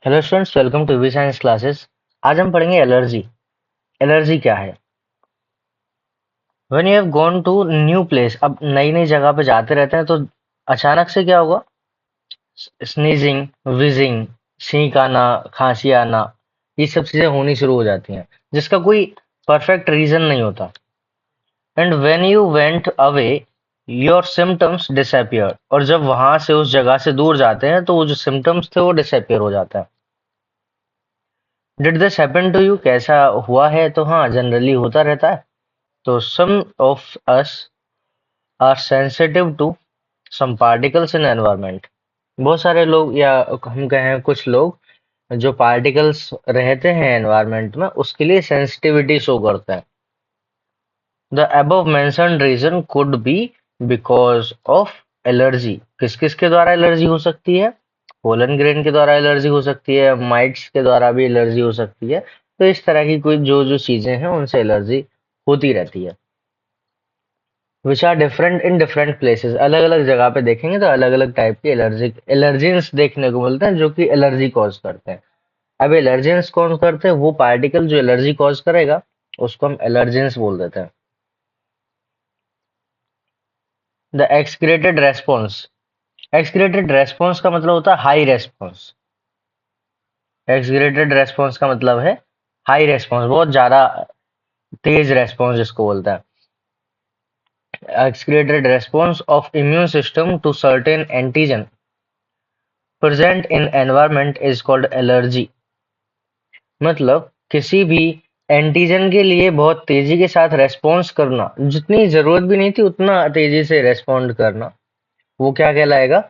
Hello students, welcome to V science classes. आज हम पढ़ेंगे एलर्जी। एलर्जी क्या है? When you have gone to new place, अब नई नई जगह पे जाते रहते हैं तो अचानक से क्या होगा? स्नीजिंग, विजिंग, छींक आना, खांसी आना, ये सब चीजें होनी शुरू हो जाती हैं जिसका कोई परफेक्ट रीजन नहीं होता। And when you went away your symptoms disappear, और जब वहां से उस जगह से दूर जाते हैं तो वो जो सिम्टम्स थे वो डिसअपियर हो जाता है। Did this happen to you? कैसा हुआ है? तो हाँ, जनरली होता रहता है। तो some of us are sensitive to some particles in environment. बहुत सारे लोग, या हम कहें कुछ लोग, जो पार्टिकल्स रहते हैं एनवायरनमेंट में उसके लिए सेंसिटिविटी शो करते हैं। The above mentioned reason could be because of allergy. किस किस के द्वारा एलर्जी हो सकती है? पोलन ग्रेन के द्वारा एलर्जी हो सकती है, माइट्स के द्वारा भी एलर्जी हो सकती है। तो इस तरह की कोई जो जो चीजें हैं उनसे एलर्जी होती रहती है। Which are different in different places. अलग अलग जगह पे देखेंगे तो अलग अलग टाइप की एलर्जेंस देखने को मिलते हैं जो कि एलर्जी कॉज करते हैं। अब एलर्जेंस कौन करते हैं? वो पार्टिकल जो एलर्जी कॉज करेगा उसको हम एलर्जेंस बोल देते हैं। The exaggerated response. Exaggerated response का मतलब होता है हाई रेस्पॉन्स। एक्सक्रेटेड रेस्पॉन्स का मतलब है हाई रेस्पॉन्स, बहुत ज्यादा तेज रेस्पॉन्स जिसको बोलता है। Excreted response of immune system to certain antigen present in environment is called allergy। मतलब किसी भी एंटीजन के लिए बहुत तेजी के साथ रेस्पॉन्स करना, जितनी जरूरत भी नहीं थी उतना तेजी से रेस्पॉन्ड करना, वो क्या कहलाएगा?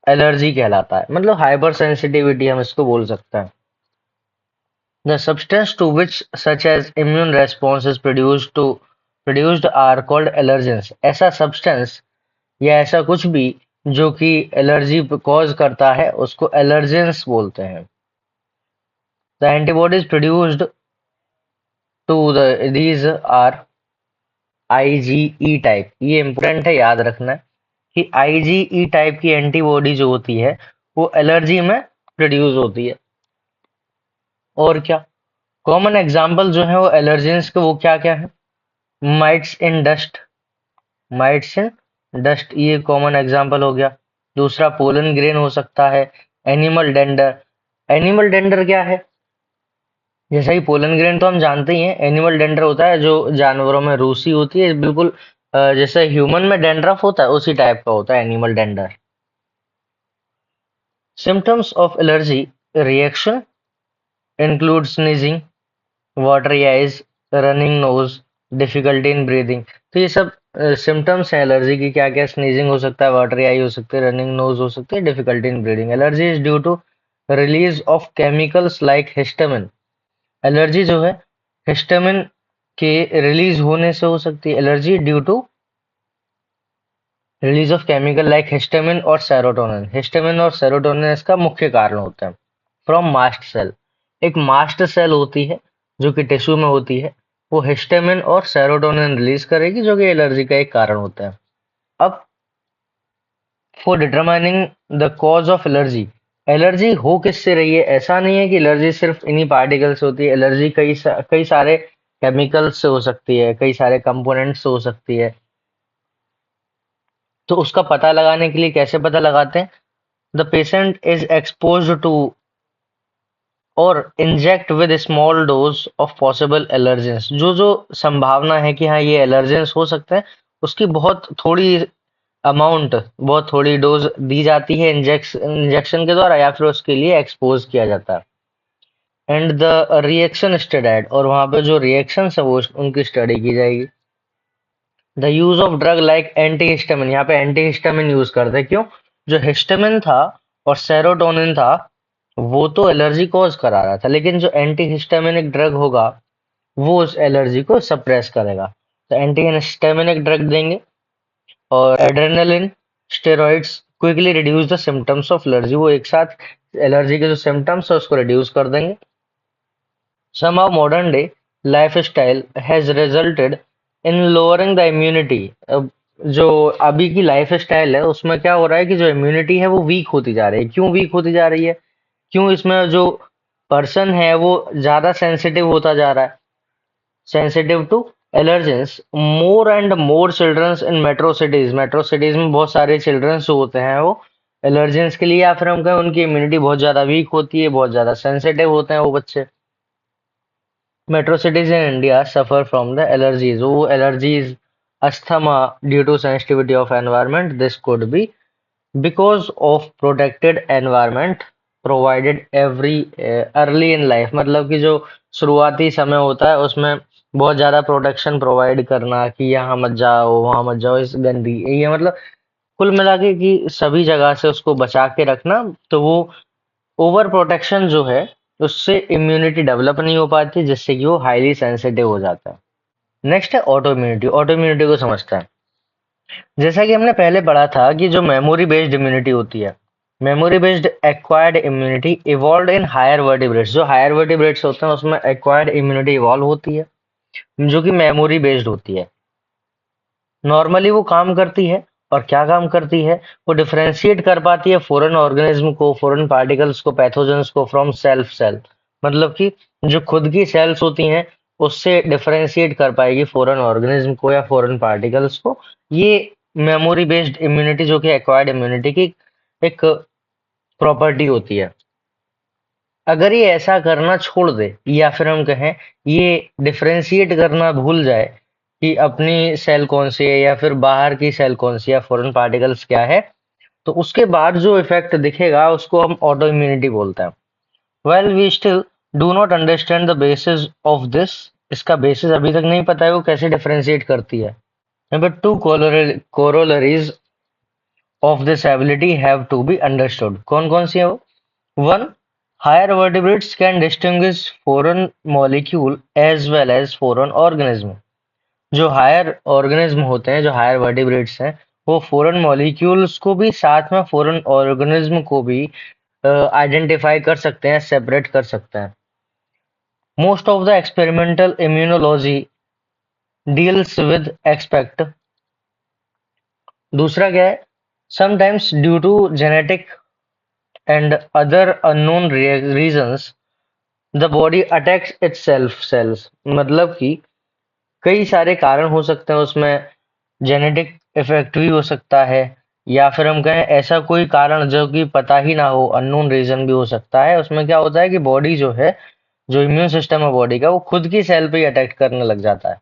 एलर्जी कहलाता है। मतलब हाइपर सेंसिटिविटी हम इसको बोल सकते हैं। The substance to which such as immune response is produced are called allergens। ऐसा सब्सटेंस या ऐसा कुछ भी जो कि एलर्जी कॉज करता है उसको एलर्जेंस बोलते हैं। The antibodies produced to these are IgE type. ये इंपॉर्टेंट है, याद रखना कि आईजीई टाइप की एंटीबॉडी जो होती है वो एलर्जी में प्रोड्यूस होती है। और क्या कॉमन एग्जाम्पल जो है वो एलर्जेंस के, वो क्या क्या है? माइट्स इन डस्ट। माइट्स इन डस्ट ये कॉमन एग्जाम्पल हो गया। दूसरा पोलन ग्रेन हो सकता है। Animal dander. एनिमल डेंडर क्या है? जैसा कि पोलन ग्रेन तो हम जानते ही हैं, एनिमल डेंडर होता है जो जानवरों में रूसी होती है, बिल्कुल जैसे ह्यूमन में डेंड्रफ होता है उसी टाइप का होता है animal dander. Symptoms of allergy reaction include sneezing, watery eyes, running nose, difficulty in breathing. तो ये सब सिम्टम्स हैं एलर्जी की। क्या क्या? स्नीजिंग हो सकता है, वाटरी आई हो सकती है, रनिंग नोज हो सकती है, difficulty in breathing. Allergy is due to release of chemicals like histamine. Allergy जो है हिस्टामिन के रिलीज होने से हो सकती है। Allergy due to release of chemical like histamine और सेरोटोनिन। हिस्टामिन और सेरोटोनिन इसका मुख्य कारण होता है। From mast cell. एक मास्ट सेल होती है जो कि टिश्यू में होती है, वो हिस्टामिन और सेरोटोनिन रिलीज करेगी जो कि एलर्जी का एक कारण होता है। अब for determining the cause of allergy, allergy हो किससे रही है? ऐसा नहीं है कि एलर्जी सिर्फ इन्हीं पार्टिकल से होती है। एलर्जी कई सारे केमिकल्स से हो सकती है, कई सारे कंपोनेंट्स से हो सकती है। तो उसका पता लगाने के लिए कैसे पता लगाते हैं? The patient is expose to और inject with small dose of possible allergens. जो जो संभावना है कि हाँ ये एलर्जेंस हो सकते हैं, उसकी बहुत थोड़ी अमाउंट, बहुत थोड़ी डोज दी जाती है इंजेक्शन के द्वारा, या फिर उसके लिए एक्सपोज किया जाता है। एंड द रिएक्शन स्टडीड, और वहां पे जो रिएक्शन है वो उनकी स्टडी की जाएगी। The use of drug like anti histamine. यहाँ पे एंटी हिस्टामिन यूज करते हैं, क्यों? जो हिस्टामिन था और सेरोटोनिन था वो तो एलर्जी कॉज करा रहा था, लेकिन जो एंटी हिस्टामिनिक ड्रग होगा वो उस एलर्जी को सप्रेस करेगा। तो एंटी हिस्टामिनिक ड्रग देंगे। और adrenaline, steroids quickly reduce the symptoms of allergy. वो एक साथ एलर्जी के जो सिम्टम्स है उसको रिड्यूस कर देंगे। Somehow modern day lifestyle has resulted in lowering the immunity। अब जो अभी की लाइफ स्टाइल है उसमें क्या हो रहा है कि जो इम्यूनिटी है वो वीक होती जा रही है। क्यों वीक होती जा रही है? क्यों इसमें जो पर्सन है वो ज्यादा सेंसिटिव होता जा रहा है, sensitive to allergens. More and more childrens in metro cities में बहुत सारे चिल्ड्रंस जो होते हैं वो एलर्जेंस के लिए, या फिर हम कहें उनकी इम्यूनिटी बहुत ज्यादा वीक होती है, बहुत ज्यादा सेंसिटिव होते हैं वो बच्चे। Metro cities in India suffer from the allergies, वो allergies, asthma due to sensitivity of environment, this could be because of protected environment provided every early in life. मतलब कि जो शुरुआती समय होता है उसमें बहुत ज्यादा प्रोटेक्शन प्रोवाइड करना कि यहाँ मत जाओ वहां मत जाओ, इस गंदी, ये मतलब कुल मिला के कि सभी जगह से उसको बचा के रखना। तो वो ओवर प्रोटेक्शन जो है उससे इम्यूनिटी डेवलप नहीं हो पाती, जिससे कि वो हाईली सेंसिटिव हो जाता है। नेक्स्ट है ऑटो इम्यूनिटी। ऑटो इम्यूनिटी को समझते हैं। जैसा कि हमने पहले पढ़ा था कि जो मेमोरी बेस्ड इम्यूनिटी होती है, memory based acquired immunity evolve in higher vertebrates. जो हायर वर्टिब्रेट्स होते हैं उसमें एक्वायर्ड इम्यूनिटी इवॉल्व होती है जो कि मेमोरी बेस्ड होती है। नॉर्मली वो काम करती है, और क्या काम करती है, वो डिफरेंशिएट कर पाती है फॉरेन ऑर्गेनिज्म को, फॉरेन पार्टिकल्स को, पैथोजेंस को फ्रॉम सेल्फ सेल। मतलब कि जो खुद की सेल्स होती हैं उससे डिफरेंशिएट कर पाएगी फॉरेन ऑर्गेनिज्म को या फॉरेन पार्टिकल्स को। ये मेमोरी बेस्ड इम्यूनिटी जो कि एक्वायर्ड इम्यूनिटी की एक प्रॉपर्टी होती है। अगर ये ऐसा करना छोड़ दे, या फिर हम कहें ये डिफरेंशिएट करना भूल जाए कि अपनी सेल कौन सी है या फिर बाहर की सेल कौन सी है, फॉरेन पार्टिकल्स क्या है, तो उसके बाद जो इफेक्ट दिखेगा उसको हम ऑटो इम्यूनिटी बोलते हैं। Well we still do not understand the basis of this. इसका बेसिस अभी तक नहीं पता है वो कैसे डिफरेंशिएट करती है। Number two corollaries of this ability have to be understood. कौन कौन सी है वो? One, higher vertebrates can distinguish foreign molecule as well as foreign organism। जो हायर ऑर्गेनिज्म होते हैं, जो हायर वर्टिब्रेट्स हैं, वो फॉरेन मॉलिक्यूल्स को भी साथ में फॉरेन ऑर्गेनिज्म को भी आइडेंटिफाई कर सकते हैं, सेपरेट कर सकते हैं। Most of the experimental immunology deals with expect. दूसरा क्या है? Sometimes due to genetic and other unknown reasons the body attacks its self cells. मतलब कि कई सारे कारण हो सकते हैं उसमें, जेनेटिक इफेक्ट भी हो सकता है, या फिर हम कहें ऐसा कोई कारण जो कि पता ही ना हो, अननोन रीजन भी हो सकता है। उसमें क्या होता है कि बॉडी जो है, जो इम्यून सिस्टम है बॉडी का, वो खुद की सेल पे ही अटैक करने लग जाता है।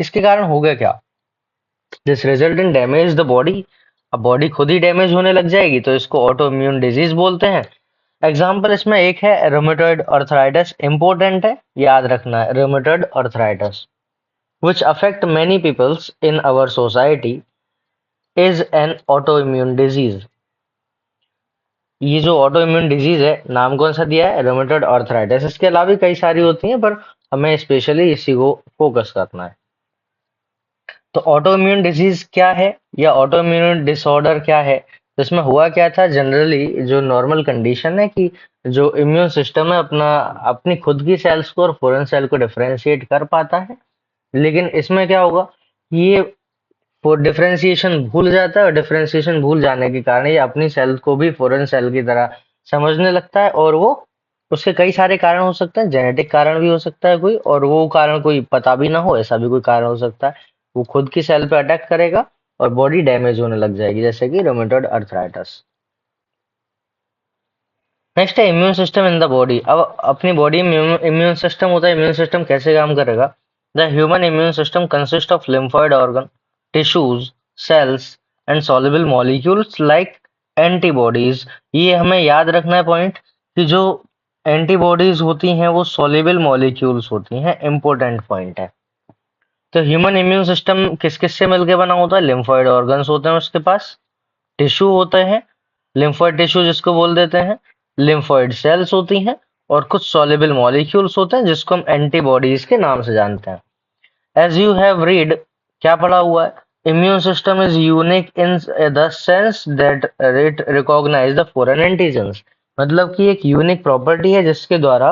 इसके कारण हो गया क्या? This result in damage the body. अब बॉडी खुद ही डैमेज होने लग जाएगी तो इसको ऑटो इम्यून डिजीज बोलते हैं। एग्जाम्पल इसमें एक है रोमेटॉइड अर्थराइटिस। इंपॉर्टेंट है, याद रखना है, rheumatoid arthritis which affect many peoples in our society is an autoimmune disease। ये जो ऑटो इम्यून डिजीज है, नाम कौन सा दिया है? Rheumatoid arthritis. इसके अलावा भी कई सारी होती हैं पर हमें स्पेशली इसी को फोकस करना है। तो ऑटो इम्यून डिजीज क्या है या ऑटो इम्यून डिसऑर्डर क्या है? तो इसमें हुआ क्या था, जनरली जो नॉर्मल कंडीशन है कि जो इम्यून सिस्टम है अपना अपनी खुद की सेल्स को और फॉरेन सेल को डिफरेंशिएट कर पाता है। लेकिन इसमें क्या होगा, ये वो डिफरेंशिएशन भूल जाता है, और डिफरेंशिएशन भूल जाने के कारण ये अपनी सेल को भी फॉरेन सेल की तरह समझने लगता है। और वो उसके कई सारे कारण हो सकते हैं, जेनेटिक कारण भी हो सकता है कोई, और वो कारण कोई पता भी ना हो, ऐसा भी कोई कारण हो सकता है। वो खुद की सेल पे अटैक करेगा और बॉडी डैमेज होने लग जाएगी, जैसे कि रोमेटॉइड अर्थराइटिस। नेक्स्ट है immune system in the body. अब अपनी बॉडी में इम्यून सिस्टम होता है। इम्यून सिस्टम कैसे काम करेगा? The human immune system consist of lymphoid organ, tissues, cells and soluble molecules like antibodies. ये हमें याद रखना है पॉइंट, कि जो एंटीबॉडीज होती हैं वो सॉल्युबल मॉलिक्यूल्स होती हैं। इंपॉर्टेंट पॉइंट है। तो ह्यूमन इम्यून सिस्टम किस किस से मिलकर बना होता है? लिम्फॉइड ऑर्गन्स होते हैं उसके पास, टिश्यू होते हैं, लिम्फोइड टिश्यू जिसको बोल देते हैं, लिम्फोइड सेल्स होती हैं, और कुछ सॉल्युबल मॉलिक्यूल्स होते हैं जिसको हम एंटीबॉडीज के नाम से जानते हैं। एज यू हैव रीड, क्या पढ़ा हुआ है? Immune system is unique in the sense that it recognise the foreign antigens. मतलब कि एक यूनिक प्रॉपर्टी है जिसके द्वारा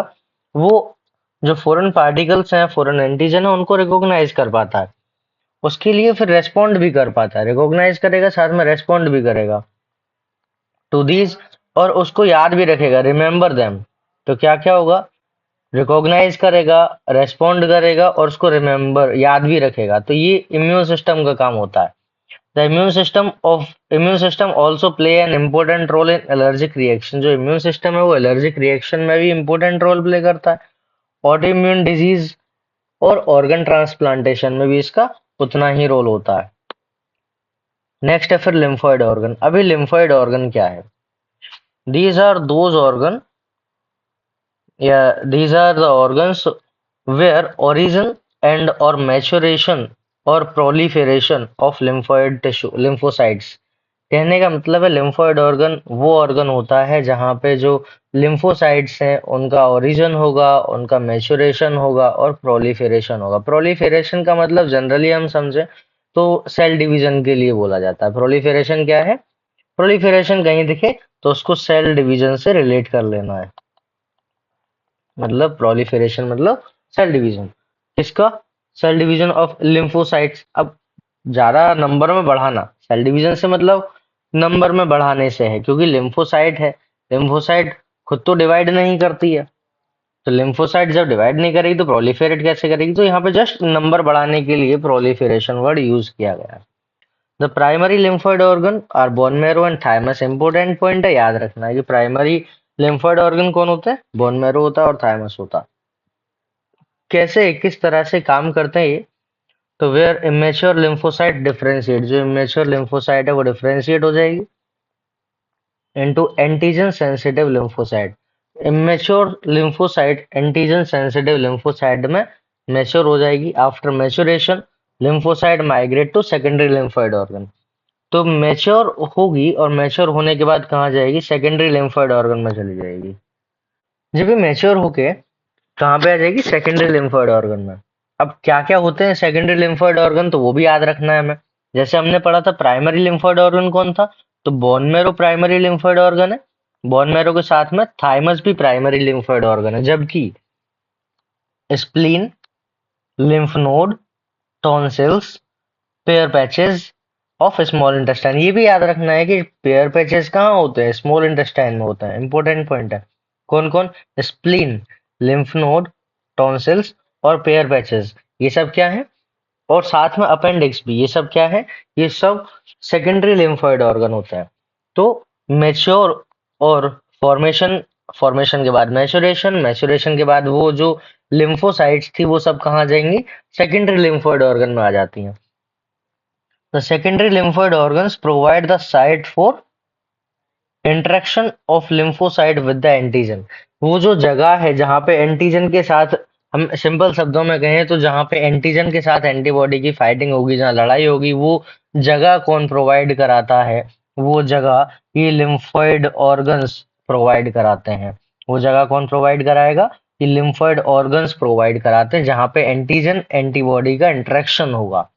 वो जो फॉरेन पार्टिकल्स हैं, फॉरेन एंटीजन है, उनको रिकॉग्नाइज कर पाता है। उसके लिए फिर रेस्पॉन्ड भी कर पाता है, रिकॉग्नाइज करेगा साथ में रेस्पॉन्ड भी करेगा। To these और उसको याद भी रखेगा, रिमेम्बर देम। तो क्या क्या होगा, रिकॉग्नाइज करेगा, रेस्पॉन्ड करेगा और उसको रिमेम्बर याद भी रखेगा। तो ये इम्यून सिस्टम का काम होता है। The immune system also play an important role in allergic reaction. जो इम्यून सिस्टम है वो एलर्जिक रिएक्शन में भी इम्पोर्टेंट रोल प्ले करता है। ऑटो इम्यून डिजीज और ऑर्गन ट्रांसप्लांटेशन में भी इसका उतना ही रोल होता है। नेक्स्ट है फिर लिम्फोइड ऑर्गन। अभी लिम्फोइड ऑर्गन क्या है? These are those organ, these are the organs where origin and or maturation or proliferation of lymphoid tissue lymphocytes। कहने का मतलब है लिम्फोइड ऑर्गन वो ऑर्गन होता है जहाँ पे जो लिम्फोसाइट्स हैं उनका ओरिजिन होगा, उनका मैच्योरेशन होगा और प्रोलिफेरेशन होगा। प्रोलिफेरेशन का मतलब जनरली हम समझे तो सेल डिवीजन के लिए बोला जाता है। प्रोलिफेरेशन क्या है? प्रोलिफेरेशन कहीं दिखे तो उसको सेल डिवीजन से रिलेट कर लेना है। मतलब प्रोलिफेरेशन मतलब सेल डिवीजन। किसका? Cell division of lymphocytes. अब ज्यादा नंबर में बढ़ाना, सेल डिवीजन से मतलब नंबर में बढ़ाने से है, क्योंकि लिम्फोसाइट है, लिम्फोसाइट खुद तो डिवाइड नहीं करती है। तो लिम्फोसाइट जब डिवाइड नहीं करेगी तो प्रोलिफेरेट कैसे करेगी? तो यहाँ पे जस्ट नंबर बढ़ाने के लिए प्रोलिफेरेशन वर्ड यूज किया गया है। The primary lymphoid organ are bone marrow and thymus. Important point है, याद रखना है कि प्राइमरी लिम्फोइड ऑर्गन कौन होता है? बोन मैरो होता है और थाइमस होता है। कैसे, किस तरह से काम करते हैं ये? तो वेयर इमेच्योर लिम्फोसाइट डिफरेंशिएट, जो इमेच्योर लिम्फोसाइट है वो डिफरेंशिएट हो जाएगी into antigen sensitive lymphocyte. Immature lymphocyte antigen sensitive lymphocyte में मैच्योर हो जाएगी। After maturation lymphocyte migrate to secondary lymphoid organ. तो मैच्योर होगी और मैच्योर होने के बाद कहाँ जाएगी? सेकेंडरी लिम्फोइड ऑर्गन में चली जाएगी। जब ये मैच्योर होके कहाँ पे आ जाएगी? सेकेंडरी लिम्फोइड ऑर्गन में। अब क्या क्या होते हैं सेकेंडरी लिम्फोइड ऑर्गन, तो वो भी याद रखना है हमें। जैसे हमने पढ़ा था प्राइमरी लिम्फोइड ऑर्गन कौन था, तो bone marrow primary lymphoid organ है। बोन मैरो के साथ में थाइमस भी प्राइमरी लिम्फोइड ऑर्गन है। जबकि spleen, lymph node, tonsils, pair patches of small intestine, ये भी याद रखना है कि पेयर पैचेस कहाँ होते हैं? स्मॉल इंटेस्टाइन में होते हैं। इंपॉर्टेंट पॉइंट है। कौन कौन? स्प्लीन, लिम्फ नोड, टॉन्सिल्स और पेयर पैचेस, ये सब क्या है? और साथ में अपेंडिक्स भी, ये सब क्या है? ये सब सेकेंडरी लिम्फोइड ऑर्गन होता है। तो मेच्योर और फॉर्मेशन, फॉर्मेशन के बाद मैच्योरेशन, मैच्योरेशन के बाद वो जो लिम्फोसाइट्स थी वो सब कहाँ जाएंगी? सेकेंडरी लिम्फोइड ऑर्गन में आ जाती हैं। The secondary lymphoid organs provide the site for interaction of lymphocyte with the antigen। वो जो जगह है जहाँ पे एंटीजन के साथ, हम सिंपल शब्दों में कहें तो जहाँ पे एंटीजन के साथ एंटीबॉडी की फाइटिंग होगी, जहाँ लड़ाई होगी, वो जगह कौन प्रोवाइड कराता है? वो जगह ये लिम्फोइड ऑर्गन्स प्रोवाइड कराते हैं। वो जगह कौन प्रोवाइड कराएगा? ये लिम्फोइड ऑर्गन्स प्रोवाइड कराते हैं, जहाँ पे एंटीजन एंटीबॉडी का इंटरेक्शन होगा।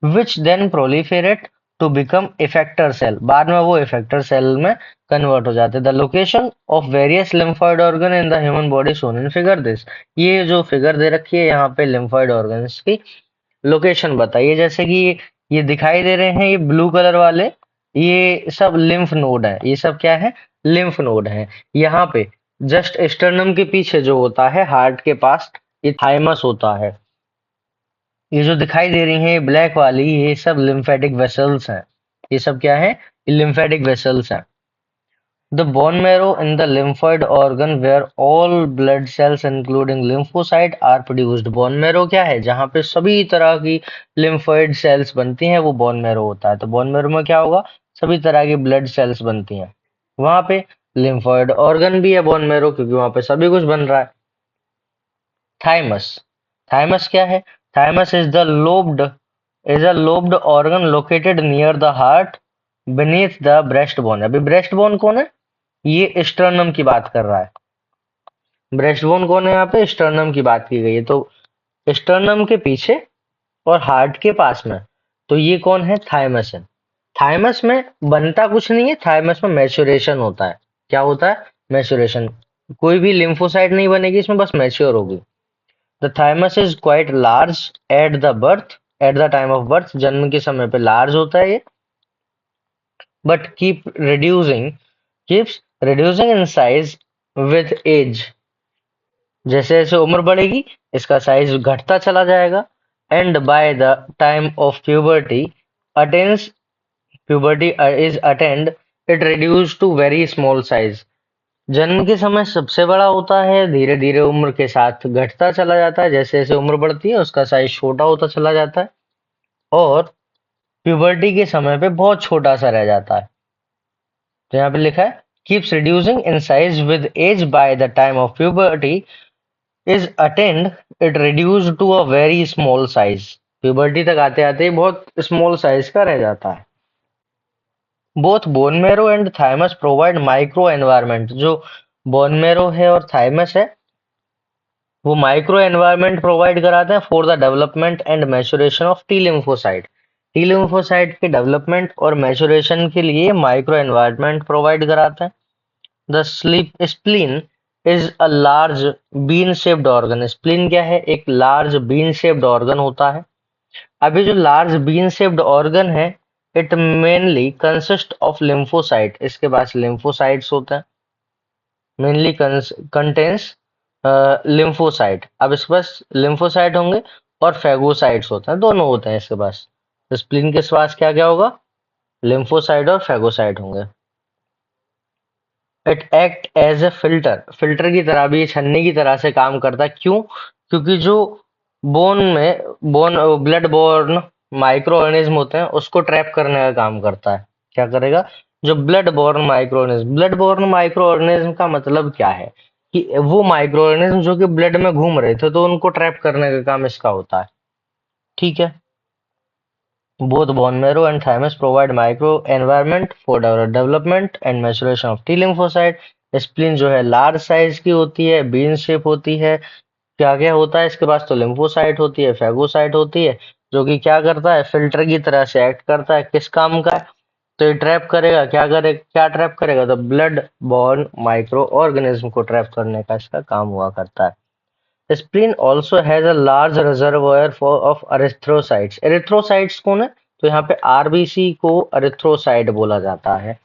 which then proliferate to become effector cell। बाद में वो effector cell में कन्वर्ट हो जाते हैं। The location of various lymphoid organ in the human body shown in figure this। ये जो फिगर दे रखी है यहाँ पे lymphoid organs की लोकेशन बताइए। जैसे कि ये दिखाई दे रहे हैं, ये ब्लू कलर वाले, ये सब लिम्फ नोड है। ये सब क्या है? लिम्फ नोड है। यहाँ पे जस्ट स्टर्नम के पीछे जो होता है हार्ट के पास, ये थाइमस होता है। ये जो दिखाई दे रही हैं ब्लैक वाली, ये सब लिम्फेटिक वेसल्स हैं। ये सब क्या है? लिम्फेटिक वेसल्स हैं। The bone marrow in the lymphoid organ where all blood cells including lymphocyte are produced. Bone marrow क्या है? जहाँ पे सभी तरह की लिम्फोइड सेल्स बनती हैं, वो बोन मैरो होता है। तो बोन मैरो में क्या होगा? सभी तरह की ब्लड सेल्स बनती हैं। वहां पे लिम्फोइड ऑर्गन भी है बोन मैरो, क्योंकि वहां पे सभी कुछ बन रहा है। थाइमस, थाइमस क्या है? Thymus is a lobed organ located near the heart beneath the breastbone। अभी breastbone कौन है? ये स्टर्नम की बात कर रहा है। breastbone कौन है? यहाँ पे स्टर्नम की बात की गई है। तो स्टर्नम के पीछे और हार्ट के पास में, तो ये कौन है? थाइमस है। थाइमस में बनता कुछ नहीं है, थाइमस में मैच्योरेशन होता है। क्या होता है? मैच्योरेशन। कोई भी लिम्फोसाइट नहीं बनेगी इसमें, बस मैच्योर होगी। The thymus is quite large at the birth, at the time of birth। जन्म के समय पे लार्ज होता है ये, but keeps reducing in size with age. जैसे जैसे उम्र बढ़ेगी इसका साइज घटता चला जाएगा। And by the time of puberty attains puberty is attend it reduce to very small size. जन्म के समय सबसे बड़ा होता है, धीरे धीरे उम्र के साथ घटता चला जाता है, जैसे जैसे उम्र बढ़ती है उसका साइज छोटा होता चला जाता है और प्यूबर्टी के समय पे बहुत छोटा सा रह जाता है। तो यहाँ पे लिखा है keeps reducing in size with age by the time of puberty is attend it reduce to a very small size. Puberty तक आते आते ही बहुत स्मॉल साइज का रह जाता है। Both bone marrow and thymus provide micro environment. जो bone marrow है और थाइमस है वो माइक्रो एनवायरनमेंट प्रोवाइड कराते हैं for the development and maturation of T lymphocyte. T lymphocyte के डेवलपमेंट और मैच्योरेशन के लिए माइक्रो एनवायरनमेंट प्रोवाइड कराते हैं। The sleep spleen is a large bean shaped organ. Spleen क्या है? एक लार्ज बीन शेप्ड ऑर्गन होता है। अभी जो लार्ज बीन शेप्ड ऑर्गन है it mainly consist of lymphocyte. इसके पास लिम्फोसाइट्स होते हैं। Mainly contains lymphocyte. अब इसके पास लिम्फोसाइट होंगे और फेगोसाइट्स होते हैं, दोनों होते हैं इसके पास। तो स्प्लीन के पास क्या क्या होगा? लिम्फोसाइट और फेगोसाइट होंगे। It act as a filter. Filter की तरह भी, छन्नी की तरह से काम करता है। क्यों? क्योंकि जो bone blood borne microorganism होते हैं उसको ट्रैप करने का काम करता है। क्या करेगा? जो blood borne microorganism, blood borne microorganism का मतलब क्या है कि वो माइक्रो ऑर्गेनिज्म जो कि ब्लड में घूम रहे थे तो उनको ट्रैप करने का काम इसका होता है। ठीक है। Both bone marrow and thymus provide microenvironment for development and maturation of T lymphocyte। Spleen जो है लार्ज साइज की होती है, बीन शेप होती है। क्या क्या होता है इसके पास? तो लिम्फोसाइट होती है, फेगोसाइट होती है, जो कि क्या करता है? फिल्टर की तरह से एक्ट करता है। किस काम का है? तो ये ट्रैप करेगा। क्या ट्रैप करेगा? तो ब्लड बॉर्न माइक्रो ऑर्गेनिज्म को ट्रैप करने का इसका काम हुआ करता है। Spleen also has a large reservoir for of erythrocytes. Erythrocytes कौन है? तो यहाँ पे आरबीसी को एरिथ्रोसाइट बोला जाता है।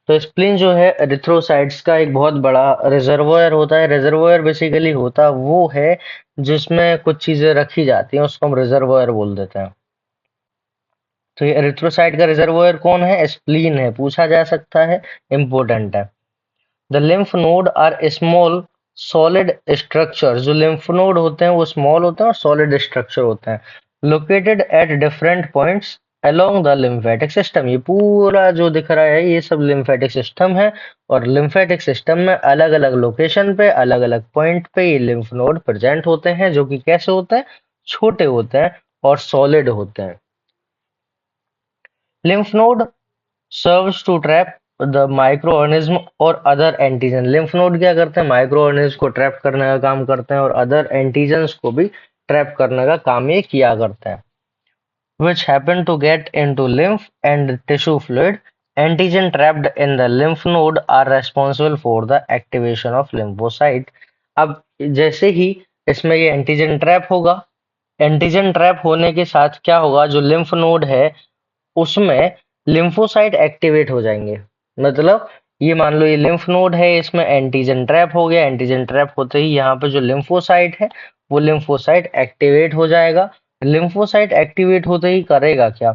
तो स्प्लीन जो है एरिथ्रोसाइट्स का एक बहुत बड़ा रिजर्वोयर होता है। रिजर्वोयर बेसिकली होता वो है जिसमें कुछ चीजें रखी जाती हैं, उसको हम रिजर्वोयर बोल देते हैं। तो ये एरिथ्रोसाइट का रिजर्वोयर कौन है? स्प्लीन है। पूछा जा सकता है, इंपॉर्टेंट है। The lymph node are small solid structure. जो लिम्फ नोड होते हैं वो स्मॉल होते हैं और सॉलिड स्ट्रक्चर होते हैं, located at different points along the lymphatic system. ये पूरा जो दिख रहा है ये सब लिम्फेटिक सिस्टम है और लिम्फेटिक सिस्टम में अलग अलग लोकेशन पे, अलग अलग पॉइंट पे ये लिम्फ नोड प्रेजेंट होते हैं, जो कि कैसे होते हैं? छोटे होते हैं और सॉलिड होते हैं। Lymph node serves to trap the microorganism और other antigen। lymph node क्या करते हैं? माइक्रोऑर्गेनिज्म को ट्रैप करने का काम करते हैं और अदर एंटीजन्स को भी ट्रैप करने का काम ये किया करते हैं। which happen to get into lymph and tissue fluid। antigen trapped in the lymph node are responsible for the activation of lymphocyte। अब जैसे ही इसमें ये एंटीजन ट्रैप होगा, एंटीजन ट्रैप होने के साथ क्या होगा? जो लिम्फ नोड है उसमें लिम्फोसाइट एक्टिवेट हो जाएंगे। मतलब ये मान लो ये लिम्फ नोड है, इसमें एंटीजन ट्रैप हो गया। एंटीजन ट्रैप होते ही यहाँ पे जो लिम्फोसाइट है वो लिम्फोसाइट एक्टिवेट हो जाएगा। लिम्फोसाइट एक्टिवेट होते ही करेगा क्या?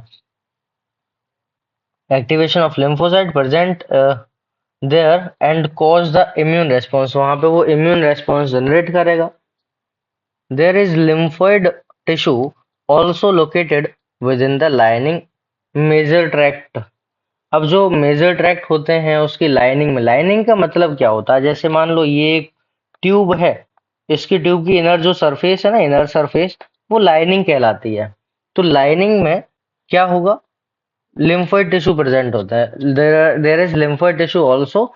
Activation of lymphocyte present there and cause the immune response. वहां पे वो इम्यून रेस्पॉन्स जनरेट करेगा। There is lymphoid tissue also located within the lining major tract. अब जो मेजर ट्रैक्ट होते हैं उसकी लाइनिंग में, लाइनिंग का मतलब क्या होता है? जैसे मान लो ये एक ट्यूब है, इसकी ट्यूब की इनर जो सरफेस है ना, इनर सरफेस, वो लाइनिंग कहलाती है। तो लाइनिंग में क्या होगा? लिम्फोइड टिश्यू प्रेजेंट होता है। There is lymphoid tissue also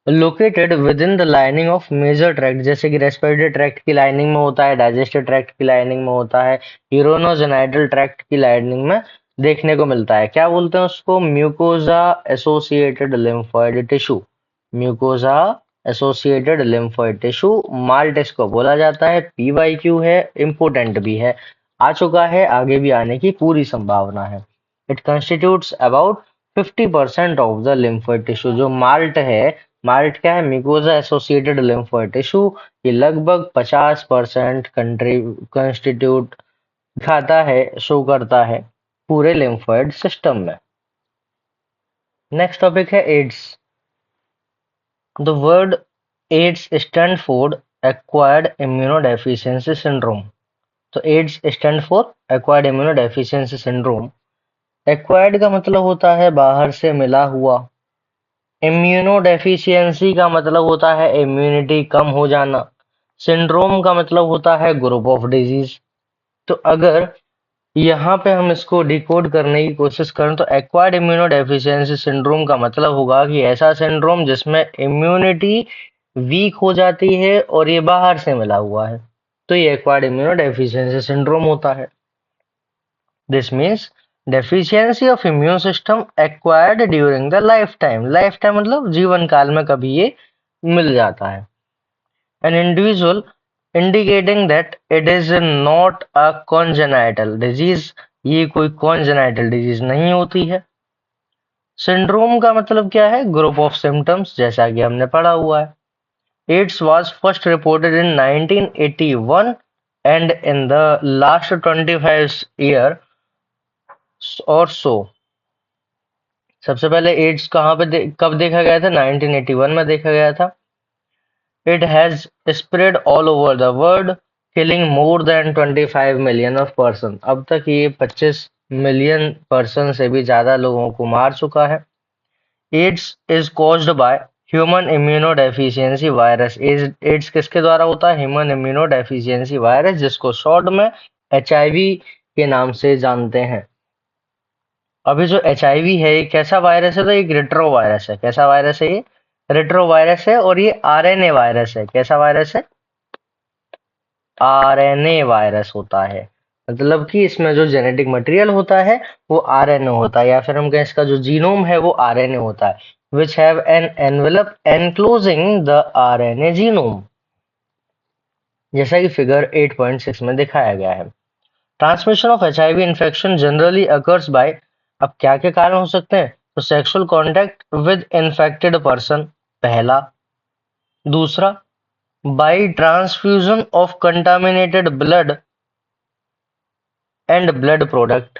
located within the lining of major tract. जैसे कि रेस्पिरेटरी ट्रैक्ट की लाइनिंग में होता है, डाइजेस्टिव ट्रैक्ट की लाइनिंग में होता है, यूरोनोजेनाइटल ट्रैक्ट की लाइनिंग में देखने को मिलता है। क्या बोलते हैं उसको? Mucosa associated lymphoid tissue. Mucosa associated lymphoid tissue malt इसको बोला जाता है। पीवाईक्यू है, इंपोर्टेंट भी है, आ चुका है, आगे भी आने की पूरी संभावना है। It constitutes about 50% of the lymphoid tissue. जो माल्ट है मार्ट क्या है? Mucosa associated lymphoid tissue. ये लगभग 50% कंट्री कंस्टिट्यूट दिखाता है, शो करता है पूरे लिम्फोइड सिस्टम में। नेक्स्ट टॉपिक है AIDS. The word AIDS stand for acquired immunodeficiency syndrome. तो AIDS stand for acquired immunodeficiency syndrome. Acquired का मतलब होता है बाहर से मिला हुआ। इम्यूनोडेफिशिएंसी का मतलब होता है इम्यूनिटी कम हो जाना। सिंड्रोम का मतलब होता है ग्रुप ऑफ डिजीज। तो अगर यहाँ पे हम इसको डिकोड करने की कोशिश करें तो एक्वायर्ड इम्यूनोडेफिशिएंसी सिंड्रोम का मतलब होगा कि ऐसा सिंड्रोम जिसमें इम्यूनिटी वीक हो जाती है और ये बाहर से मिला हुआ है, तो ये एक्वायर्ड इम्यूनोडेफिशिएंसी सिंड्रोम होता है। This means deficiency of immune system acquired during the lifetime। lifetime मतलब जीवन काल में कभी ये मिल जाता है। An individual indicating that it is not a congenital disease। ये कोई congenital disease नहीं होती है। सिंड्रोम का मतलब क्या है? ग्रुप ऑफ सिम्टम्स, जैसा कि हमने पढ़ा हुआ है। AIDS was first reported in 1981 and in the last 25 year or so। सबसे पहले एड्स कहाँ पे कब देखा गया था? 1981 में देखा गया था। It has spread all over the world killing more than 25 million of person. अब तक ये 25 मिलियन पर्सन से भी ज्यादा लोगों को मार चुका है। AIDS is caused by human immunodeficiency virus. AIDS किसके द्वारा होता है? ह्यूमन इम्यूनोडेफिशिएंसी वायरस, जिसको शॉर्ट में एचआईवी के नाम से जानते हैं। अभी जो एचआईवी है ये कैसा वायरस है? तो एक रेट्रो वायरस है। कैसा वायरस है ये? रेट्रो वायरस है और ये आरएनए वायरस है। कैसा वायरस है? आरएनए वायरस होता है। मतलब कि इसमें जो जेनेटिक मटेरियल होता है वो आरएनए होता है, या फिर हम कहें इसका जो जीनोम है वो आरएनए होता है। Which have an envelope enclosing the RNA genome, जैसा कि फिगर 8.6 में दिखाया गया है। Transmission of HIV infection generally occurs by. अब क्या क्या कारण हो सकते हैं? तो sexual contact with infected person पहला। दूसरा, by transfusion of contaminated blood and blood product.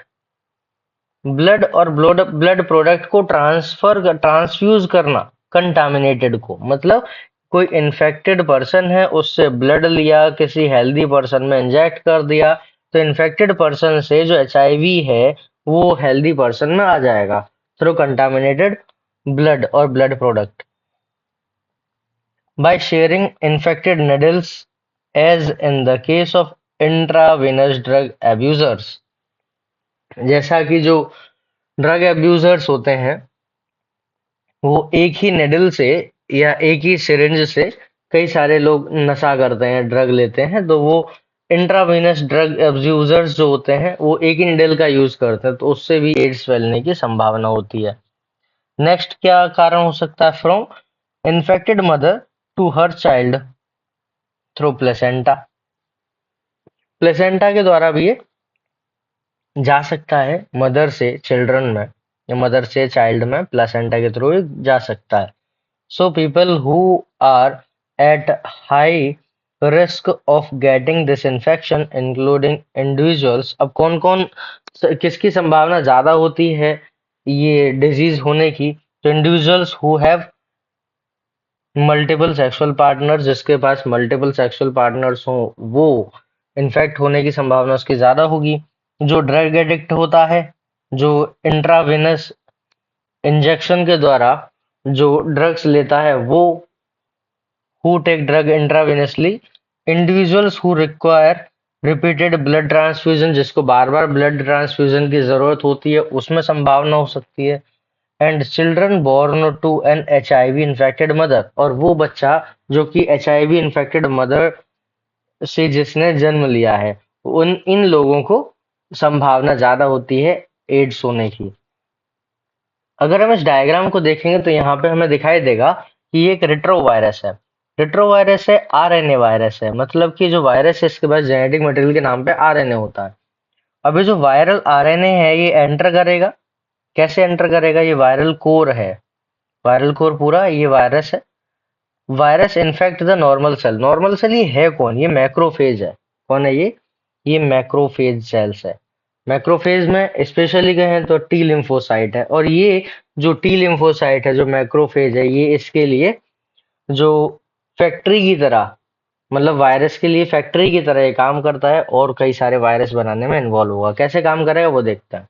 Blood और ब्लड प्रोडक्ट को ट्रांसफ्यूज करना कंटामिनेटेड को, मतलब कोई इन्फेक्टेड पर्सन है उससे ब्लड लिया, किसी हेल्दी पर्सन में इंजेक्ट कर दिया, तो इन्फेक्टेड पर्सन से जो एचआईवी है वो हेल्दी पर्सन में आ जाएगा थ्रू कंटामिनेटेड ब्लड और blood product. By sharing infected needles as in the case of intravenous drug abusers. जैसा कि जो ड्रग एब्यूजर्स होते हैं वो एक ही निडल से या एक ही सिरिंज से कई सारे लोग नशा करते हैं, ड्रग लेते हैं, तो वो इंट्रावेनस ड्रग एब्यूजर्स जो होते हैं वो एक ही निडल का यूज करते हैं, तो उससे भी एड्स फैलने की संभावना होती है। नेक्स्ट क्या कारण हो सकता है? From infected mother to her child through placenta. Placenta के द्वारा भी ये जा सकता है मदर से चिल्ड्रन में, या मदर से चाइल्ड में प्लेसेंटा के थ्रू जा सकता है। So people who are at high risk of getting this infection including individuals। अब कौन कौन किसकी संभावना ज्यादा होती है ये डिजीज होने की? तो individuals who have multiple sexual partner, जिसके पास मल्टीपल सेक्सुअल पार्टनर्स हो वो इन्फेक्ट होने की संभावना उसकी ज्यादा होगी। जो ड्रग एडिक्ट होता है, जो इंट्रावेनस इंजेक्शन के द्वारा जो ड्रग्स लेता है वो, who take drug intravenously। individuals who require repeated blood transfusion, जिसको बार बार ब्लड ट्रांसफ्यूजन की जरूरत होती है, उसमें संभावना हो सकती है। And children born to an HIV infected mother, और वो बच्चा जो कि एचआईवी इन्फेक्टेड मदर से जिसने जन्म लिया है, उन इन लोगों को संभावना ज्यादा होती है एड्स होने की। अगर हम इस डायग्राम को देखेंगे तो यहाँ पे हमें दिखाई देगा कि ये एक रेट्रो वायरस है। रेट्रो वायरस है, आरएनए वायरस है, मतलब कि जो वायरस है इसके पास जेनेटिक मटेरियल के नाम पे आरएनए होता है। अभी जो वायरल आरएनए है ये एंटर करेगा, कैसे एंटर करेगा? ये वायरल कोर है, वायरल कोर पूरा ये वायरस है, virus infect the normal cell. Normal cell ये है कौन? ये मैक्रोफेज है। कौन है ये मैक्रोफेज सेल्स है। मैक्रोफेज में स्पेशली कहें तो टी लिम्फोसाइट है, और ये जो टी लिम्फोसाइट है, जो मैक्रोफेज है, ये इसके लिए जो फैक्ट्री की तरह, मतलब वायरस के लिए फैक्ट्री की तरह ये काम करता है, और कई सारे वायरस बनाने में इन्वॉल्व होगा। कैसे काम करेगा वो देखते हैं।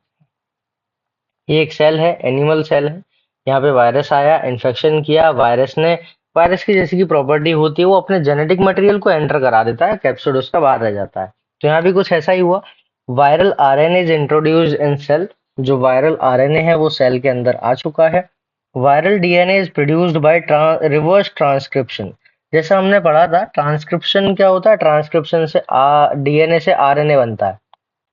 ये एक सेल है, एनिमल सेल है। यहाँ पे वायरस आया, इन्फेक्शन किया, वायरस ने, वायरस की जैसी की प्रॉपर्टी होती है, वो अपने जेनेटिक मटेरियल को एंटर करा देता है, कैप्सिड उसका बाहर रह जाता है। तो यहाँ भी कुछ ऐसा ही हुआ। Viral RNA is introduced in cell. जो वायरल आरएनए है वो सेल के अंदर आ चुका है। Viral DNA is produced by reverse transcription. जैसा हमने पढ़ा था, ट्रांसक्रिप्शन क्या होता है? ट्रांसक्रिप्शन से डीएनए से आरएनए बनता है।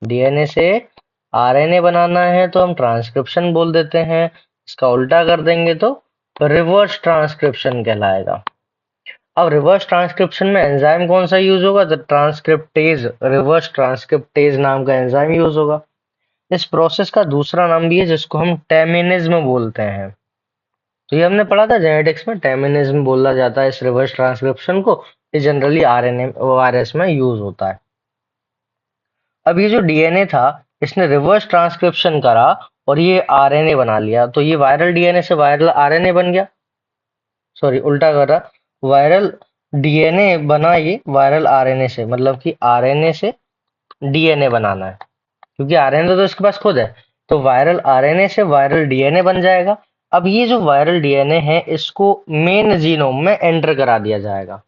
डीएनए से आरएनए बनाना है तो हम ट्रांसक्रिप्शन बोल देते हैं। इसका उल्टा कर देंगे तो रिवर्स ट्रांसक्रिप्शन कहलाएगा। अब रिवर्स ट्रांसक्रिप्शन में एंजाइम कौन सा यूज होगा? तो ट्रांसक्रिप्टेज, रिवर्स ट्रांसक्रिप्टेज नाम का एंजाइम यूज होगा। इस प्रोसेस का दूसरा नाम भी है जिसको हम टेमिनिज्म बोलते हैं। तो ये हमने पढ़ा था जेनेटिक्स में, टेमिनिज्म बोला जाता है इस रिवर्स ट्रांसक्रिप्शन को। ये जनरली आरएनए वायरस में यूज होता है। अब ये जो डीएनए था, इसने रिवर्स ट्रांसक्रिप्शन करा और ये आरएनए बना लिया। तो ये वायरल डीएनए से वायरल आरएनए बन गया। सॉरी, उल्टा कर रहा। वायरल डीएनए बना ये वायरल आरएनए से, मतलब कि आरएनए से डीएनए बनाना है, क्योंकि आरएनए तो इसके पास खुद है। तो वायरल आरएनए से वायरल डीएनए बन जाएगा। अब ये जो वायरल डीएनए है, इसको मेन जीनोम में एंटर करा दिया जाएगा।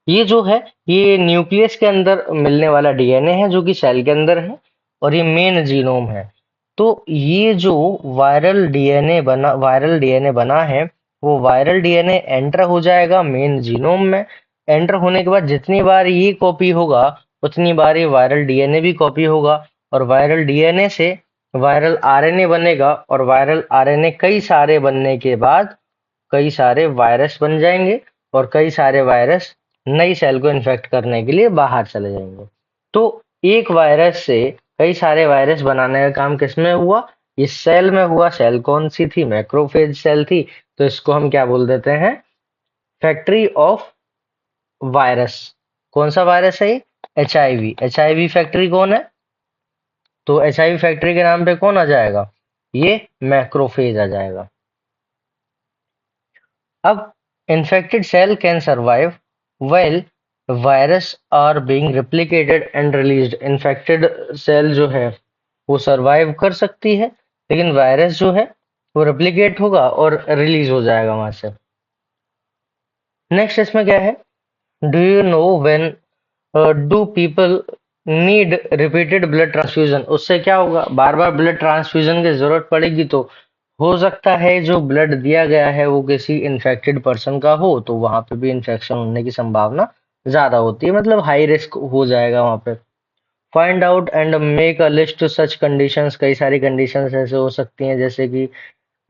ये जो है, ये न्यूक्लियस के अंदर मिलने वाला डीएनए है जो कि सेल के अंदर है, और ये मेन जीनोम है। तो ये जो वायरल डीएनए बना है, वो वायरल डीएनए एंटर हो जाएगा मेन जीनोम में। एंटर होने के बाद जितनी बार ये कॉपी होगा, उतनी बार ये वायरल डीएनए भी कॉपी होगा, और वायरल डीएनए से वायरल आरएनए बनेगा, और वायरल आरएनए कई सारे बनने के बाद कई सारे वायरस बन जाएंगे, और कई सारे वायरस नई सेल को इन्फेक्ट करने के लिए बाहर चले जाएंगे। तो एक वायरस से कई सारे वायरस बनाने का काम किसमें हुआ? इस सेल में हुआ। सेल कौन सी थी? मैक्रोफेज सेल थी। तो इसको हम क्या बोल देते हैं? Factory of virus. कौन सा वायरस है ये? एचआईवी। एचआईवी फैक्ट्री कौन है? तो एचआईवी फैक्ट्री के नाम पे कौन आ जाएगा? ये मैक्रोफेज आ जाएगा। अब infected cell can survive while virus are being replicated and released। infected cell जो है वो survive कर सकती है, लेकिन वायरस जो है वो replicate होगा और रिलीज हो जाएगा वहां से। नेक्स्ट इसमें क्या है? Do you know when do people need repeated blood transfusion? उससे क्या होगा? बार बार ब्लड ट्रांसफ्यूजन की जरूरत पड़ेगी, तो हो सकता है जो ब्लड दिया गया है वो किसी इन्फेक्टेड पर्सन का हो, तो वहां पे भी इन्फेक्शन होने की संभावना ज्यादा होती है, मतलब हाई रिस्क हो जाएगा वहां पे। Find out and make a list such conditions. कई सारी कंडीशंस ऐसे हो सकती हैं, जैसे कि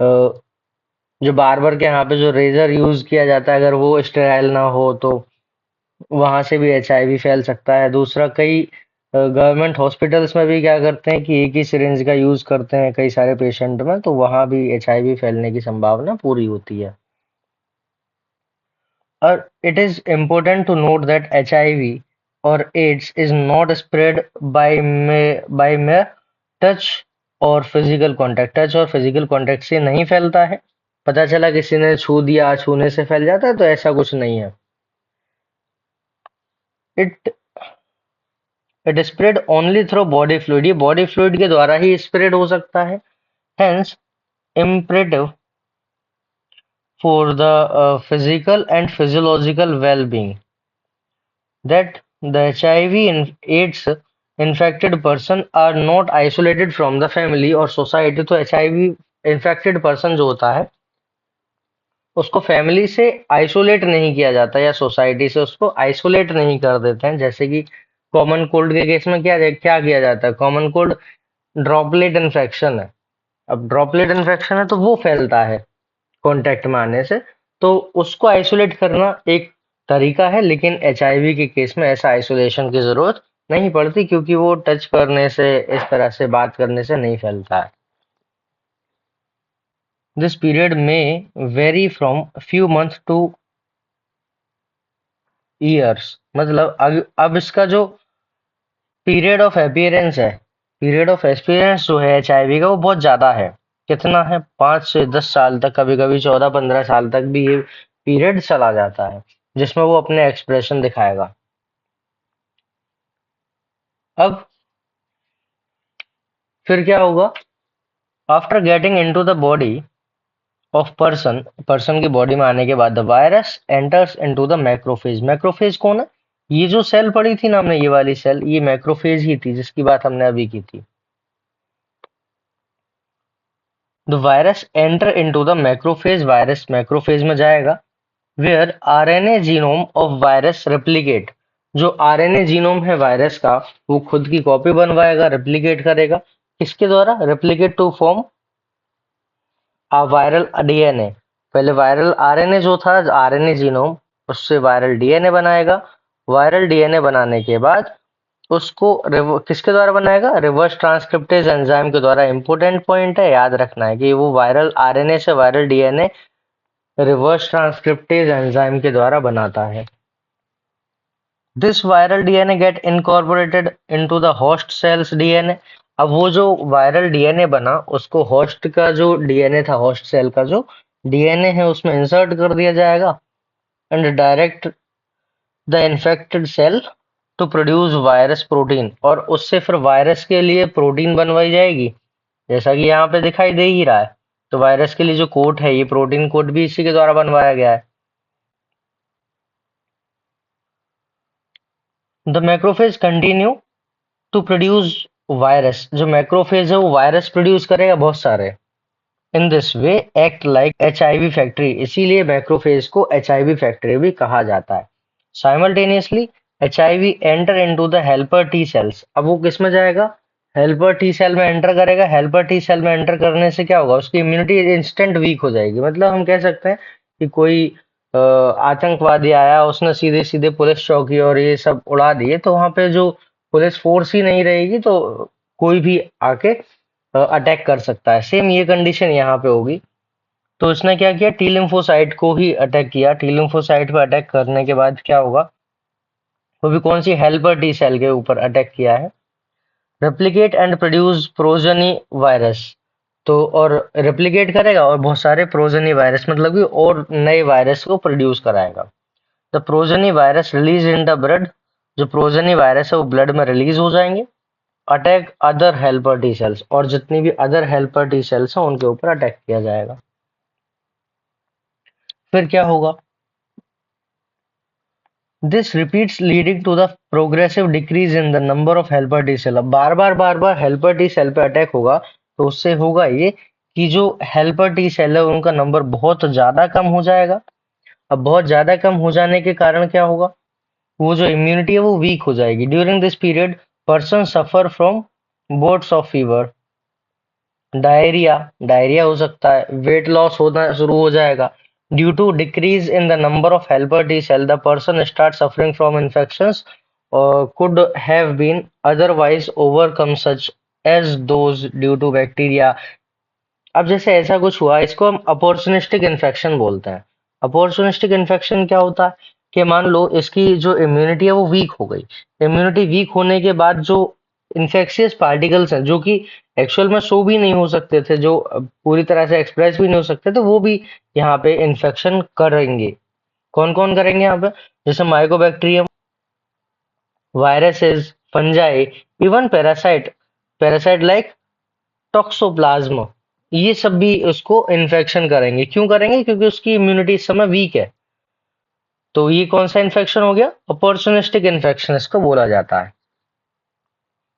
जो बार्बर के यहाँ पे जो रेजर यूज किया जाता है, अगर वो स्टेराइल ना हो तो वहां से भी एचआईवी फैल सकता है। दूसरा, कई गवर्नमेंट हॉस्पिटल्स में भी क्या करते हैं कि एक ही सिरिंज का यूज करते हैं कई सारे पेशेंट में, तो वहां भी एचआईवी फैलने की संभावना पूरी होती है। और it is important to note that HIV और AIDS is not spread by mere touch और फिजिकल कांटेक्ट। टच और फिजिकल कांटेक्ट से नहीं फैलता है। पता चला किसी ने छू दिया, छूने से फैल जाता है, तो ऐसा कुछ नहीं है। It it spread only through body fluid. ये बॉडी फ्लूइड के द्वारा ही स्प्रेड हो सकता है। Hence imperative for the physical and physiological well-being that the HIV and AIDS infected person are not isolated from the family or society। तो HIV infected person जो होता है उसको फैमिली से आइसोलेट नहीं किया जाता, या सोसाइटी से उसको आइसोलेट नहीं कर देते हैं। जैसे कि कॉमन कोल्ड के केस में क्या क्या किया जाता है? कॉमन कोल्ड ड्रॉपलेट इन्फेक्शन है। अब ड्रॉपलेट इन्फेक्शन है तो वो फैलता है कांटेक्ट में आने से, तो उसको आइसोलेट करना एक तरीका है, लेकिन एचआईवी के केस में ऐसा आइसोलेशन की जरूरत नहीं पड़ती, क्योंकि वो टच करने से, इस तरह से बात करने से नहीं फैलता है। दिस पीरियड में very from few month two years, मतलब अब इसका जो पीरियड ऑफ अपीयरेंस है, पीरियड ऑफ एक्सपीरियंस जो है एचआईवी का वो बहुत ज्यादा है। कितना है? 5 से 10 साल तक, कभी कभी 14-15 साल तक भी ये पीरियड चला जाता है जिसमें वो अपने एक्सप्रेशन दिखाएगा। अब फिर क्या होगा? After getting into the body of person, person की बॉडी में आने के बाद the virus enters into the macrophage. Macrophage कौन है? ये जो सेल पड़ी थी ना हमने, ये वाली सेल, ये मैक्रोफेज ही थी जिसकी बात हमने अभी की थी। The virus enter into the macrophage, virus macrophage में जाएगा। Where RNA genome of virus replicate, जो आरएनए जीनोम है वायरस का वो खुद की कॉपी बनवाएगा, रेप्लिकेट करेगा। किसके द्वारा? Replicate to form viral DNA. पहले वायरल आरएनए जो था, आरएनए जीनोम, उससे वायरल डीएनए बनाएगा। वायरल डीएनए बनाने के बाद उसको किसके द्वारा बनाएगा? रिवर्स ट्रांसक्रिप्टेज एंजाइम के द्वारा। इंपॉर्टेंट पॉइंट है, याद रखना है कि वो वायरल आरएनए से viral DNA reverse transcriptase enzyme के द्वारा बनाता है। This viral DNA get incorporated into the host cells DNA. अब वो जो वायरल डीएनए बना उसको होस्ट का जो डीएनए था, होस्ट सेल का जो डीएनए है उसमें इंसर्ट कर दिया जाएगा and direct the infected cell to produce virus protein, और उससे फिर वायरस के लिए प्रोटीन बनवाई जाएगी जैसा कि यहाँ पे दिखाई दे ही रहा है। तो वायरस के लिए जो कोट है, ये प्रोटीन कोट भी इसी के द्वारा बनवाया गया है। The macrophage continue to produce virus, जो मैक्रोफेज है वो वायरस प्रोड्यूस करेगा बहुत सारे। In this way act like HIV factory, इसीलिए मैक्रोफेज को एचआईवी फैक्ट्री भी कहा जाता है। Simultaneously HIV enter into the helper T cells. अब वो किस में जाएगा? हेल्पर टी सेल में एंटर करेगा। हेल्पर टी सेल में एंटर करने से क्या होगा? उसकी इम्यूनिटी इंस्टेंट वीक हो जाएगी। मतलब हम कह सकते हैं कि कोई आतंकवादी आया, उसने सीधे सीधे पुलिस चौकी और ये सब उड़ा दिए, तो वहां पे जो पुलिस फोर्स ही नहीं रहेगी तो कोई भी आके अटैक कर सकता है। सेम ये कंडीशन यहाँ पे होगी। तो उसने क्या किया? टी लिम्फोसाइट को ही अटैक किया। टी लिम्फोसाइट पे अटैक करने के बाद क्या होगा? वो भी कौन सी? हेल्पर टी सेल के ऊपर अटैक किया है। Replicate and produce progeny virus, तो और रेप्लिकेट करेगा और बहुत सारे प्रोजनी वायरस, मतलब कि और नए वायरस को प्रोड्यूस कराएगा। The progeny virus release in the blood, जो प्रोजनी वायरस है वो ब्लड में रिलीज हो जाएंगे। Attack other helper T sales, और जितनी भी अदर हेल्पर टी सेल्स हैं उनके ऊपर अटैक किया जाएगा। फिर क्या होगा? This repeats leading to the progressive decrease in the number of helper T cell. अब बार बार हेल्पर टी सेल पे अटैक होगा तो उससे होगा ये कि जो हेल्पर टी सेल है उनका नंबर बहुत ज्यादा कम हो जाएगा। अब बहुत ज्यादा कम हो जाने के कारण क्या होगा? वो जो इम्यूनिटी है वो वीक हो जाएगी। During this period person suffer from bouts of fever, diarrhoea, diarrhoea हो सकता है, वेट लॉस होना शुरू हो जाएगा। Due to decrease in the number of helper T cell the person start suffering from infections could have been otherwise overcome such as those due to bacteria। अब जैसे ऐसा कुछ हुआ, इसको हम अपॉर्चुनिस्टिक इन्फेक्शन बोलते हैं। अपॉर्चुनिस्टिक इन्फेक्शन क्या होता है कि मान लो इसकी जो इम्यूनिटी है वो वीक हो गई। इम्यूनिटी वीक होने के बाद जो इन्फेक्शियस पार्टिकल्स हैं जो कि एक्चुअल में शो भी नहीं हो सकते थे, जो पूरी तरह से एक्सप्रेस भी नहीं हो सकते, तो वो भी यहाँ पे इन्फेक्शन करेंगे। कौन कौन करेंगे यहाँ पे? जैसे Mycobacterium, viruses, fungi, even parasite, parasite like toxoplasma, ये सब भी उसको इन्फेक्शन करेंगे। क्यों करेंगे? क्योंकि उसकी इम्यूनिटी इस समय वीक है। तो ये कौन सा इन्फेक्शन हो गया? अपॉर्चुनिस्टिक इन्फेक्शन इसको बोला जाता है।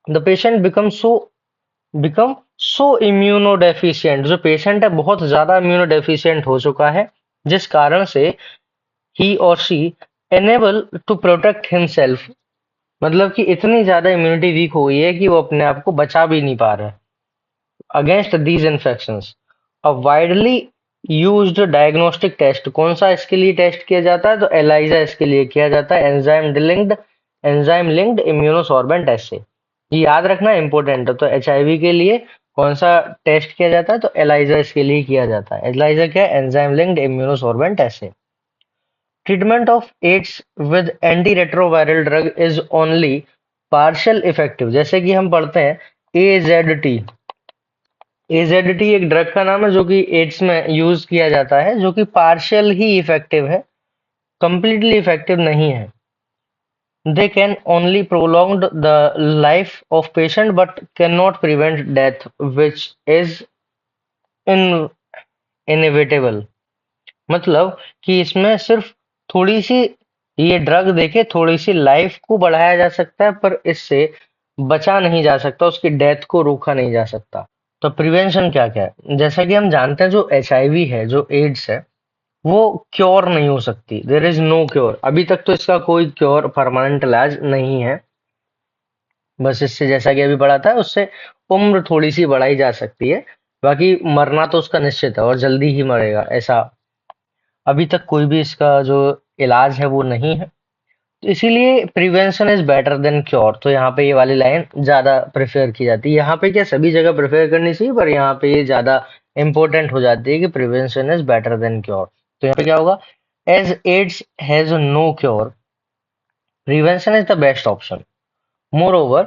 द पेशेंट बिकम सो इम्यूनोडेफिशिएंट, जो पेशेंट है बहुत ज्यादा इम्यूनोडेफिशिएंट हो चुका है, जिस कारण से ही और she enable to protect himself, मतलब कि इतनी ज्यादा इम्यूनिटी वीक हो गई है कि वो अपने आप को बचा भी नहीं पा रहा है against these infections. A widely used diagnostic test, कौन सा इसके लिए टेस्ट किया जाता है? तो एलाइजा इसके लिए किया जाता है, एंजाइम लिंक्ड इम्यूनोसॉर्बेंट एसे। ये याद रखना इंपॉर्टेंट है। तो एचआईवी के लिए कौन सा टेस्ट किया जाता है? तो एलाइजा इसके लिए किया जाता है। एलाइजा क्या है? Enzyme linked immunosorbent essay. Treatment of AIDS with antiretroviral drug is only partial effective। जैसे कि हम पढ़ते हैं AZT। AZT एक ड्रग का नाम है जो कि एड्स में यूज किया जाता है, जो कि पार्शियल ही इफेक्टिव है, completely इफेक्टिव नहीं है। They can only prolong the life of patient but cannot prevent death, which is in inevitable। मतलब कि इसमें सिर्फ थोड़ी सी ये ड्रग देके थोड़ी सी लाइफ को बढ़ाया जा सकता है, पर इससे बचा नहीं जा सकता, उसकी डेथ को रोका नहीं जा सकता। तो प्रिवेंशन क्या क्या है? जैसा कि हम जानते हैं जो HIV है, जो एड्स है, वो क्योर नहीं हो सकती। There is no cure. अभी तक तो इसका कोई क्योर परमानेंट इलाज नहीं है। बस इससे, जैसा कि अभी पढ़ा था, उससे उम्र थोड़ी सी बढ़ाई जा सकती है, बाकी मरना तो उसका निश्चित है और जल्दी ही मरेगा। ऐसा अभी तक कोई भी इसका जो इलाज है वो नहीं है। तो इसीलिए prevention is better than cure. तो यहाँ पे ये वाली लाइन ज्यादा प्रेफर की जाती है। यहाँ पे क्या सभी जगह प्रेफर करनी चाहिए, पर यहाँ पे ये ज्यादा इंपॉर्टेंट हो जाती है कि prevention is better than cure. तो यहाँ पे क्या होगा? As AIDS has no cure, prevention is the best option. Moreover,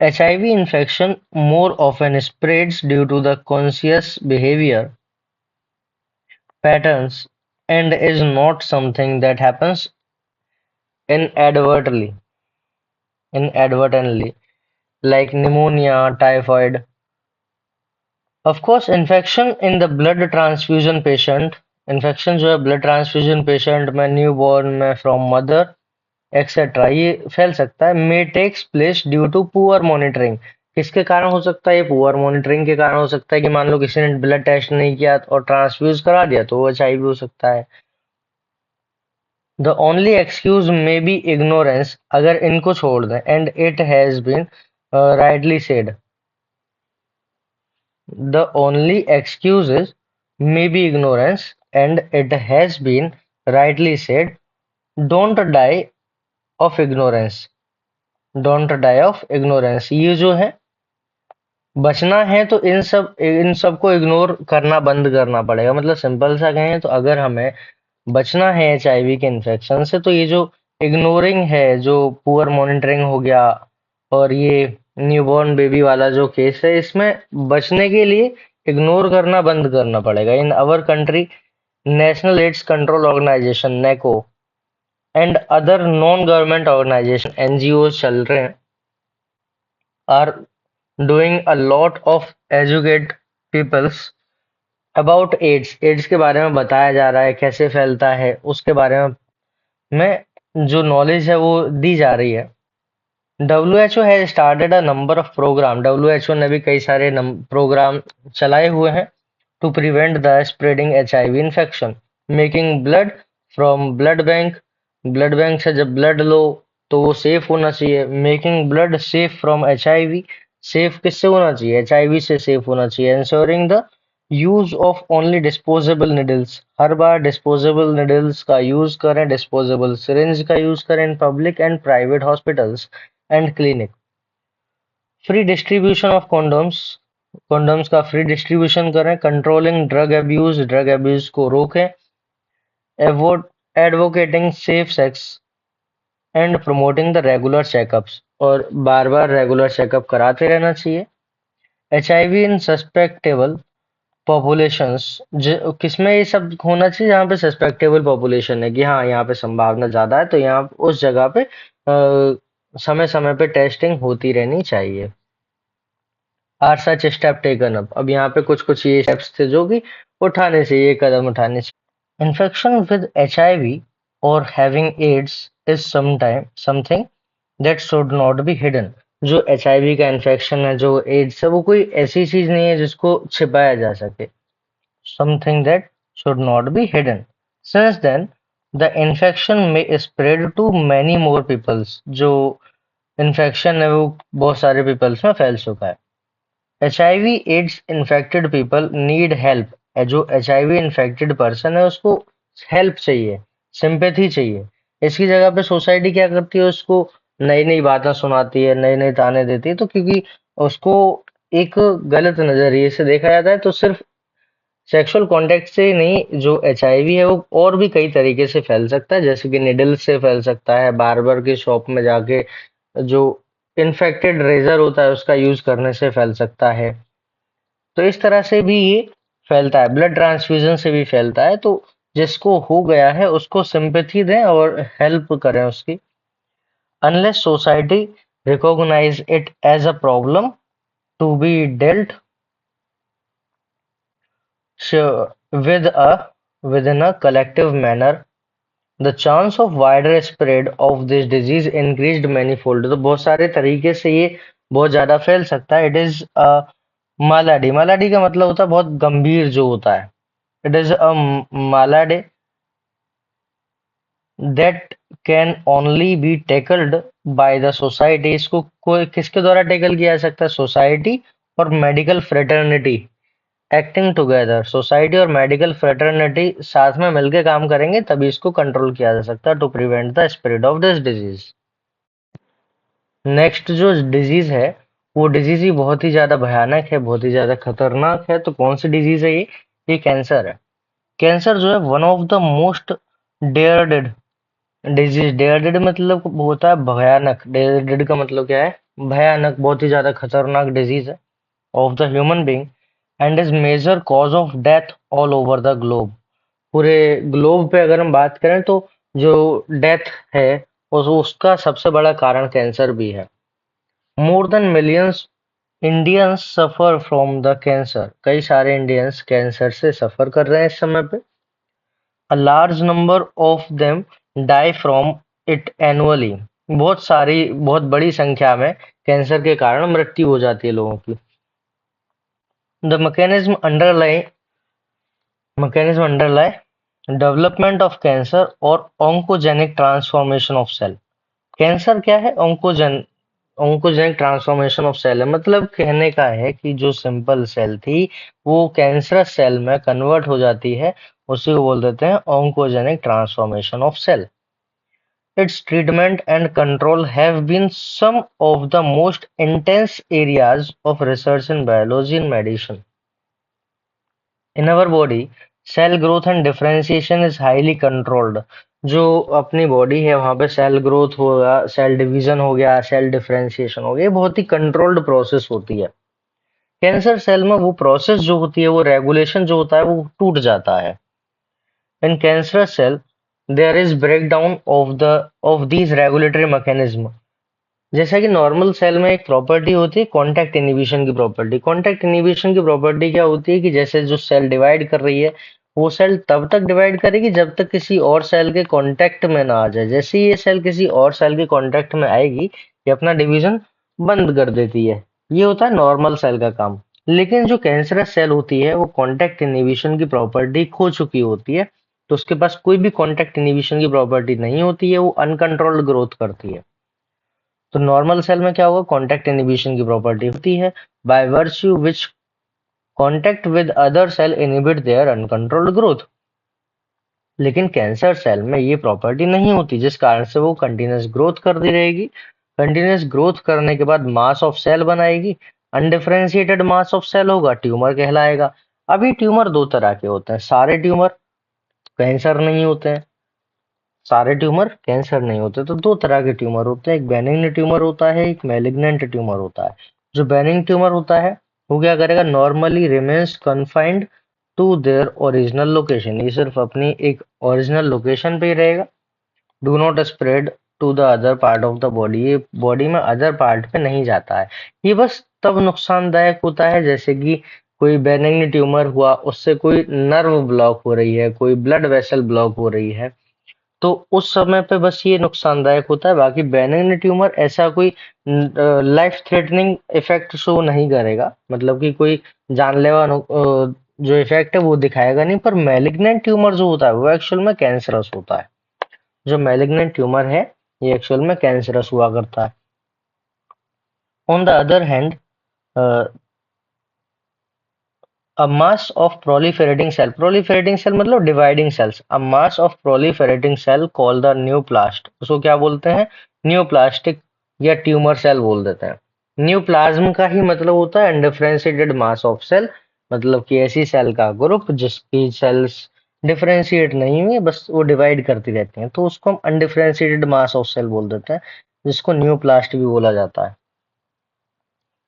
HIV infection more often spreads due to the conscious behavior patterns and is not something that happens inadvertently, inadvertently, like pneumonia, typhoid. Of course, infection in the blood transfusion patient, infection जो है blood transfusion patient में, newborn में, from mother etcetera, ये फैल सकता है। May takes place due to poor monitoring. किसके कारण हो सकता है? ये पुअर मॉनिटरिंग के कारण हो सकता है कि मान लो किसी ने ब्लड टेस्ट नहीं किया और ट्रांसफ्यूज करा दिया, तो वो HIV हो सकता है। The only excuse may be ignorance, अगर इनको छोड़ दें। And it has been rightly said, the only excuse is may be ignorance and it has been rightly said, don't die of ignorance, don't die of ignorance. ये जो है बचना है, तो इन सब को इग्नोर करना बंद करना पड़ेगा। मतलब सिंपल सा कहें तो अगर हमें बचना है HIV के इन्फेक्शन से, तो ये जो इग्नोरिंग है, जो पुअर मॉनिटरिंग हो गया, और ये न्यूबॉर्न बेबी वाला जो केस है, इसमें बचने के लिए इग्नोर करना बंद करना पड़ेगा। In our country, national AIDS control organisation NACO and other non government organisation NGOs चल रहे हैं, are doing a lot of educate peoples about AIDS। एड्स के बारे में बताया जा रहा है, कैसे फैलता है उसके बारे में जो नॉलेज है वो दी जा रही है। WHO has started a number of program, WHO ने भी कई सारे प्रोग्राम चलाए हुए हैं to prevent the spreading HIV infection, making blood from blood bank. Blood bank से जब ब्लड लो तो वो सेफ होना चाहिए। Making blood safe from HIV, safe किससे होना चाहिए? HIV से सेफ होना चाहिए। Ensuring the use of only disposable needles, हर बार डिस्पोजेबल निडल्स का यूज करें, डिस्पोजेबल सिरिंज का यूज करें in public and private hospitals and clinic. Free distribution of condoms, condoms का फ्री डिस्ट्रीब्यूशन करें। कंट्रोलिंग ड्रग एब्यूज को रोकें। Advocating safe sex and promoting the regular checkups, और बार बार regular checkup कराते रहना चाहिए। HIV इन सस्पेक्टेबल पॉपुलेशंस, किसमें ये सब होना चाहिए? जहाँ पे सस्पेक्टेबल पॉपुलेशन है कि हाँ यहाँ पे संभावना ज्यादा है, तो यहाँ उस जगह पे समय समय पे टेस्टिंग होती रहनी चाहिए। Are such step taken up, अब यहाँ पे कुछ कुछ ये स्टेप्स थे जो कि उठाने चाहिए, कदम उठाने चाहिए। इन्फेक्शन विद HIV और having AIDS is something that should not be hidden. जो HIV का इन्फेक्शन है, जो एड्स है, वो कोई ऐसी चीज नहीं है जिसको छिपाया जा सके। Something that should not be hidden. Since then the infection में spread to many more peoples, जो इन्फेक्शन है वो बहुत सारे पीपल्स में फैल चुका है। HIV AIDS infected people need help, जो HIV इन्फेक्टेड पर्सन है उसको हेल्प चाहिए, सिंपैथी चाहिए। इसकी जगह पे सोसाइटी क्या करती है? उसको नई नई बातें सुनाती है, नए नए ताने देती है। तो क्योंकि उसको एक गलत नजरिए से देखा जाता है, तो सिर्फ सेक्सुअल कांटेक्ट से ही नहीं, जो एचआईवी है वो और भी कई तरीके से फैल सकता है, जैसे कि निडल से फैल सकता है, बार्बर की शॉप में जाके जो इन्फेक्टेड रेजर होता है उसका यूज करने से फैल सकता है। तो इस तरह से भी ये फैलता है, ब्लड ट्रांसफ्यूजन से भी फैलता है। तो जिसको हो गया है उसको सिंपैथी दें और हेल्प करें उसकी। Unless society recognize it as a problem to be dealt with a within a collective manner, the chance of wider spread of this disease increased manifold। तो बहुत सारे तरीके से ये बहुत ज्यादा फैल सकता है। इट इज मालाडी, मालाडी का मतलब होता है बहुत गंभीर जो होता है। It is a malady that can only be tackled by the society. इसको कोई किसके द्वारा टैकल किया जा सकता है? सोसाइटी और medical fraternity acting together. Society और मेडिकल फ्रेटर्निटी साथ में मिलकर काम करेंगे तभी इसको कंट्रोल किया जा सकता है, to prevent the spread of this disease. Next जो डिजीज है वो डिजीज ही बहुत ही ज्यादा भयानक है, बहुत ही ज्यादा खतरनाक है। तो कौन सी डिजीज है ये कैंसर है। कैंसर जो है one of the most dreaded disease. Dreaded मतलब होता है भयानक, डेयर्डेड का मतलब क्या है? भयानक, बहुत ही ज्यादा खतरनाक डिजीज है of the human being and is major cause of death all over the globe. पूरे ग्लोब पे अगर हम बात करें तो जो डेथ है उसका सबसे बड़ा कारण कैंसर भी है। More than millions Indians suffer from the cancer. कई सारे इंडियंस कैंसर से सफर कर रहे हैं इस समय पे। A large number of them die from it annually. बहुत बड़ी संख्या में कैंसर के कारण मृत्यु हो जाती है लोगों की। The mechanism underlie development of cancer और oncogenic transformation of cell. Cancer क्या है? ऑन्कोजेनिक ट्रांसफॉर्मेशन ऑफ सेल है। मतलब कहने का है कि जो सिंपल सेल थी वो कैंसरस सेल में कन्वर्ट हो जाती है, उसी को बोल देते हैं oncogenic transformation of cell. Its treatment and control have been some of the most intense areas of research in biology and medicine. In our body, cell growth and differentiation is highly controlled। जो अपनी body है वहां पे cell growth होगा, cell division हो गया, cell differentiation हो गया, ये बहुत ही कंट्रोल्ड प्रोसेस होती है। कैंसर सेल में वो प्रोसेस जो होती है, वो रेगुलेशन जो होता है वो टूट जाता है। In cancerous cell there is breakdown of these regulatory mechanism. जैसा कि नॉर्मल सेल में एक प्रॉपर्टी होती है कॉन्टैक्ट इनहिबिशन की प्रॉपर्टी। कॉन्टैक्ट इनहिबिशन की प्रॉपर्टी क्या होती है कि जैसे जो सेल डिवाइड कर रही है वो सेल तब तक डिवाइड करेगी जब तक किसी और सेल के कांटेक्ट में ना आ जाए। जैसे ही ये सेल किसी और सेल के कांटेक्ट में आएगी ये अपना डिवीजन बंद कर देती है। ये होता है नॉर्मल सेल का काम। लेकिन जो कैंसरस सेल होती है वो कॉन्टैक्ट इनहिबिशन की प्रॉपर्टी खो चुकी होती है, तो उसके पास कोई भी कॉन्टैक्ट इनहिबिशन की प्रॉपर्टी नहीं होती है, वो अनकंट्रोल्ड ग्रोथ करती है। तो नॉर्मल सेल में क्या होगा? कॉन्टैक्ट इनहिबिशन की प्रॉपर्टी होती है, by virtue which contact with other cell inhibit their uncontrolled growth. लेकिन कैंसर सेल में ये प्रॉपर्टी नहीं होती, जिस कारण से वो कंटिन्यूस ग्रोथ करती रहेगी। कंटिन्यूस ग्रोथ करने के बाद मास ऑफ सेल बनाएगी। अनडिफरेंशिएटेड मास ऑफ सेल होगा, ट्यूमर कहलाएगा। अभी ट्यूमर दो तरह के होते हैं, सारे ट्यूमर कैंसर नहीं होते हैं। सारे ट्यूमर कैंसर नहीं होते, तो दो तरह के ट्यूमर होते हैं, एक बेनिग्न ट्यूमर होता है, एक मैलिग्नेंट ट्यूमर होता है। जो बेनिग्न ट्यूमर होता है वो क्या करेगा? Normally remains confined to their original location. ये सिर्फ अपनी एक ओरिजिनल लोकेशन पे ही रहेगा। Do not spread to the other part of the body. ये बॉडी में अदर पार्ट पे नहीं जाता है। ये बस तब नुकसानदायक होता है जैसे कि कोई बेनिग्न ट्यूमर हुआ, उससे कोई नर्व ब्लॉक हो रही है, कोई ब्लड वेसल ब्लॉक हो रही है, तो उस समय पे बस ये नुकसानदायक होता है। बाकी बेनिग्न ट्यूमर ऐसा कोई लाइफ थ्रेटनिंग इफेक्ट शो नहीं करेगा, मतलब कि कोई जानलेवा जो इफेक्ट है वो दिखाएगा नहीं। पर मैलिग्नेंट ट्यूमर जो होता है वो एक्चुअल में कैंसरस होता है। जो मैलिग्नेंट ट्यूमर है ये एक्चुअल में कैंसरस हुआ करता है। On the other hand, a mass of proliferating cell मतलब dividing cells, a mass of proliferating cell called the न्यूप्लास्ट। उसको क्या बोलते हैं? न्यूप्लास्टिक या ट्यूमर सेल बोल देते हैं। न्यूप्लाज्म का ही मतलब होता है अनडिफरेंशिएटेड मास ऑफ सेल। मतलब कि ऐसी सेल का ग्रुप जिसकी सेल्स डिफरेंशिएट नहीं हुई, बस वो डिवाइड करती रहती हैं, तो उसको हम अनडिफरेंशिएटेड मास ऑफ सेल बोल देते हैं, जिसको न्यूप्लास्ट भी बोला जाता है।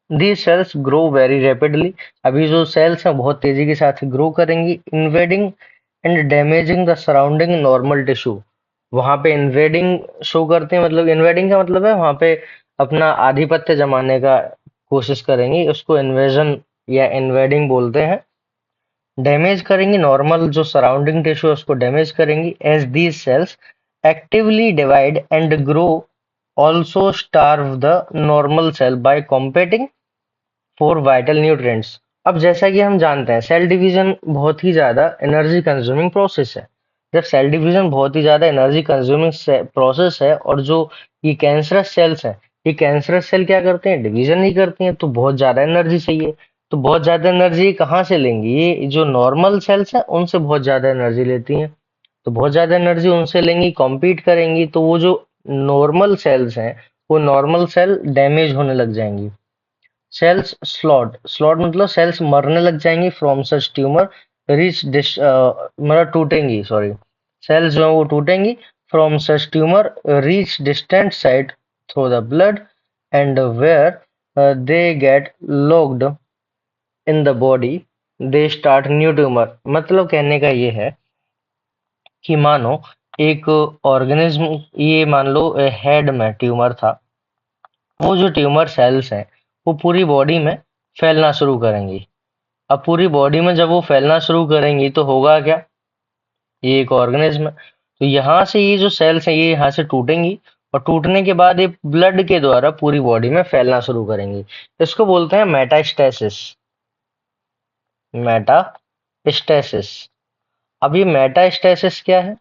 These cells grow very rapidly। अभी जो सेल्स हैं बहुत तेजी के साथ ग्रो करेंगी, invading and damaging the surrounding normal tissue. वहां पे इन्वेडिंग शो करते हैं, मतलब इन्वेडिंग का मतलब है वहां पे अपना आधिपत्य जमाने का कोशिश करेंगी, उसको इन्वेजन या इन्वेडिंग बोलते हैं। डैमेज करेंगी नॉर्मल जो सराउंडिंग टिश्यू है उसको डैमेज करेंगी। As these cells actively divide and grow, also starve the normal cell by competing for vital nutrients. अब जैसा कि हम जानते हैं सेल डिवीजन बहुत ही ज्यादा एनर्जी कंज्यूमिंग प्रोसेस है। जब सेल डिवीजन बहुत ही ज्यादा एनर्जी कंज्यूमिंग प्रोसेस है, और जो ये कैंसरस सेल्स हैं, ये कैंसरस सेल क्या करते हैं, डिवीजन नहीं करती हैं, तो बहुत ज्यादा एनर्जी चाहिए। तो बहुत ज्यादा एनर्जी कहाँ से लेंगी, ये जो नॉर्मल सेल्स हैं उनसे बहुत ज्यादा एनर्जी लेती हैं। तो बहुत ज्यादा एनर्जी उनसे लेंगी, कॉम्पीट करेंगी, तो वो जो नॉर्मल सेल्स हैं वो नॉर्मल सेल डैमेज होने लग जाएंगी। सेल्स स्लॉट, स्लॉट मतलब सेल्स मरने लग जाएंगी from such tumour, reach dish मतलब टूटेंगी, सॉरी, सेल्स जो है वो टूटेंगी from such tumour, reach distant site through the blood, and where they get locked in the body, they start new tumour. मतलब कहने का ये है कि मानो एक ऑर्गेनिज्म, ये मान लो हेड में ट्यूमर था, वो जो ट्यूमर सेल्स हैं वो पूरी बॉडी में फैलना शुरू करेंगी। अब पूरी बॉडी में जब वो फैलना शुरू करेंगी तो होगा क्या, ये एक ऑर्गेनिज्म है, तो यहाँ से ये जो सेल्स हैं ये यहाँ से टूटेंगी, और टूटने के बाद ये ब्लड के द्वारा पूरी बॉडी में फैलना शुरू करेंगी। इसको बोलते हैं मेटास्टेसिस। मेटास्टेसिस। अब ये मेटास्टेसिस क्या है,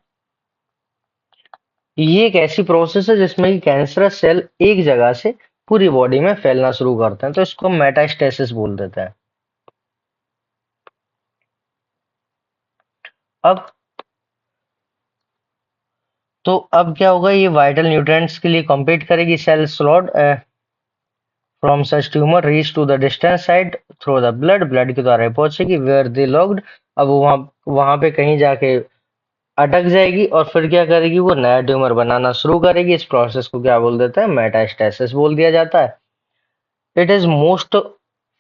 ये एक ऐसी प्रोसेस है जिसमें कि कैंसरस सेल एक जगह से पूरी बॉडी में फैलना शुरू करते हैं, तो इसको मेटास्टेसिस बोल देते हैं। अब अब क्या होगा, ये वाइटल न्यूट्रिएंट्स के लिए कॉम्पीट करेगी, cell slot from such tumour reach to the distance side through the blood, blood के द्वारा पहुंचेगी, वेयर दे लॉक्ड। अब वो वहां वहां पे कहीं जाके अटक जाएगी, और फिर क्या करेगी, वो नया ट्यूमर बनाना शुरू करेगी। इस प्रोसेस को क्या बोल देते हैं, मेटास्टेसिस बोल दिया जाता है। It is most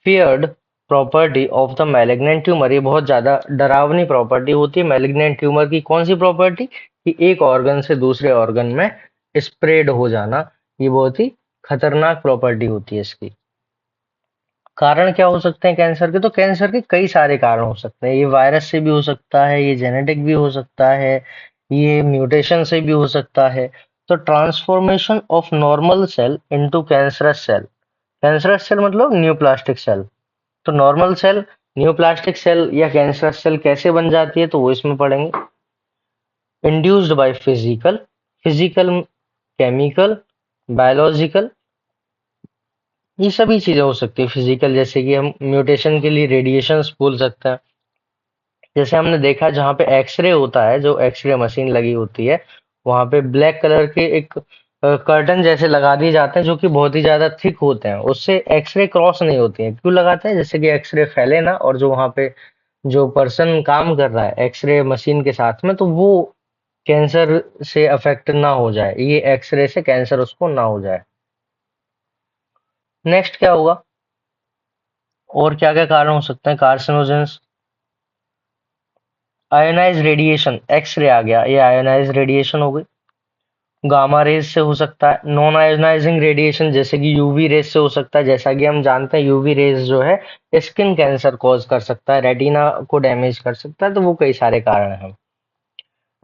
feared property of the malignant tumour. ये बहुत ज्यादा डरावनी प्रॉपर्टी होती है मैलिग्नेंट ट्यूमर की। कौन सी प्रॉपर्टी, कि एक ऑर्गन से दूसरे ऑर्गन में स्प्रेड हो जाना, ये बहुत ही खतरनाक प्रॉपर्टी होती है इसकी। कारण क्या हो सकते हैं कैंसर के, तो कैंसर के कई सारे कारण हो सकते हैं। ये वायरस से भी हो सकता है, ये जेनेटिक भी हो सकता है, ये म्यूटेशन से भी हो सकता है। तो transformation of normal cell into cancerous cell, cancerous cell मतलब न्यूप्लास्टिक सेल, तो नॉर्मल सेल न्यूप्लास्टिक सेल या कैंसरस सेल कैसे बन जाती है, तो वो इसमें पढ़ेंगे। Induced by physical, physical, chemical, biological, ये सभी चीजें हो सकती है। फिजिकल जैसे कि हम म्यूटेशन के लिए रेडिएशंस बोल सकते हैं। जैसे हमने देखा जहाँ पे एक्सरे होता है, जो एक्सरे मशीन लगी होती है, वहां पे ब्लैक कलर के एक कर्टन जैसे लगा दिए जाते हैं, जो कि बहुत ही ज्यादा थिक होते हैं, उससे एक्सरे क्रॉस नहीं होती है। क्यों लगाते हैं, जैसे कि एक्सरे फैले ना, और जो वहां पे जो पर्सन काम कर रहा है एक्सरे मशीन के साथ में, तो वो कैंसर से अफेक्ट ना हो जाए, ये एक्सरे से कैंसर उसको ना हो जाए। नेक्स्ट क्या होगा, और क्या क्या कारण हो सकते हैं कार्सिनोजेंस। आयोनाइज रेडिएशन, एक्सरे आ गया, ये आयोनाइज रेडिएशन हो गई। गामा रेज से हो सकता है। नॉन आयोनाइजिंग रेडिएशन जैसे कि यूवी रेज से हो सकता है। जैसा कि हम जानते हैं यूवी रेज जो है स्किन कैंसर कॉज कर सकता है, रेटिना को डैमेज कर सकता है, तो वो कई सारे कारण हैं।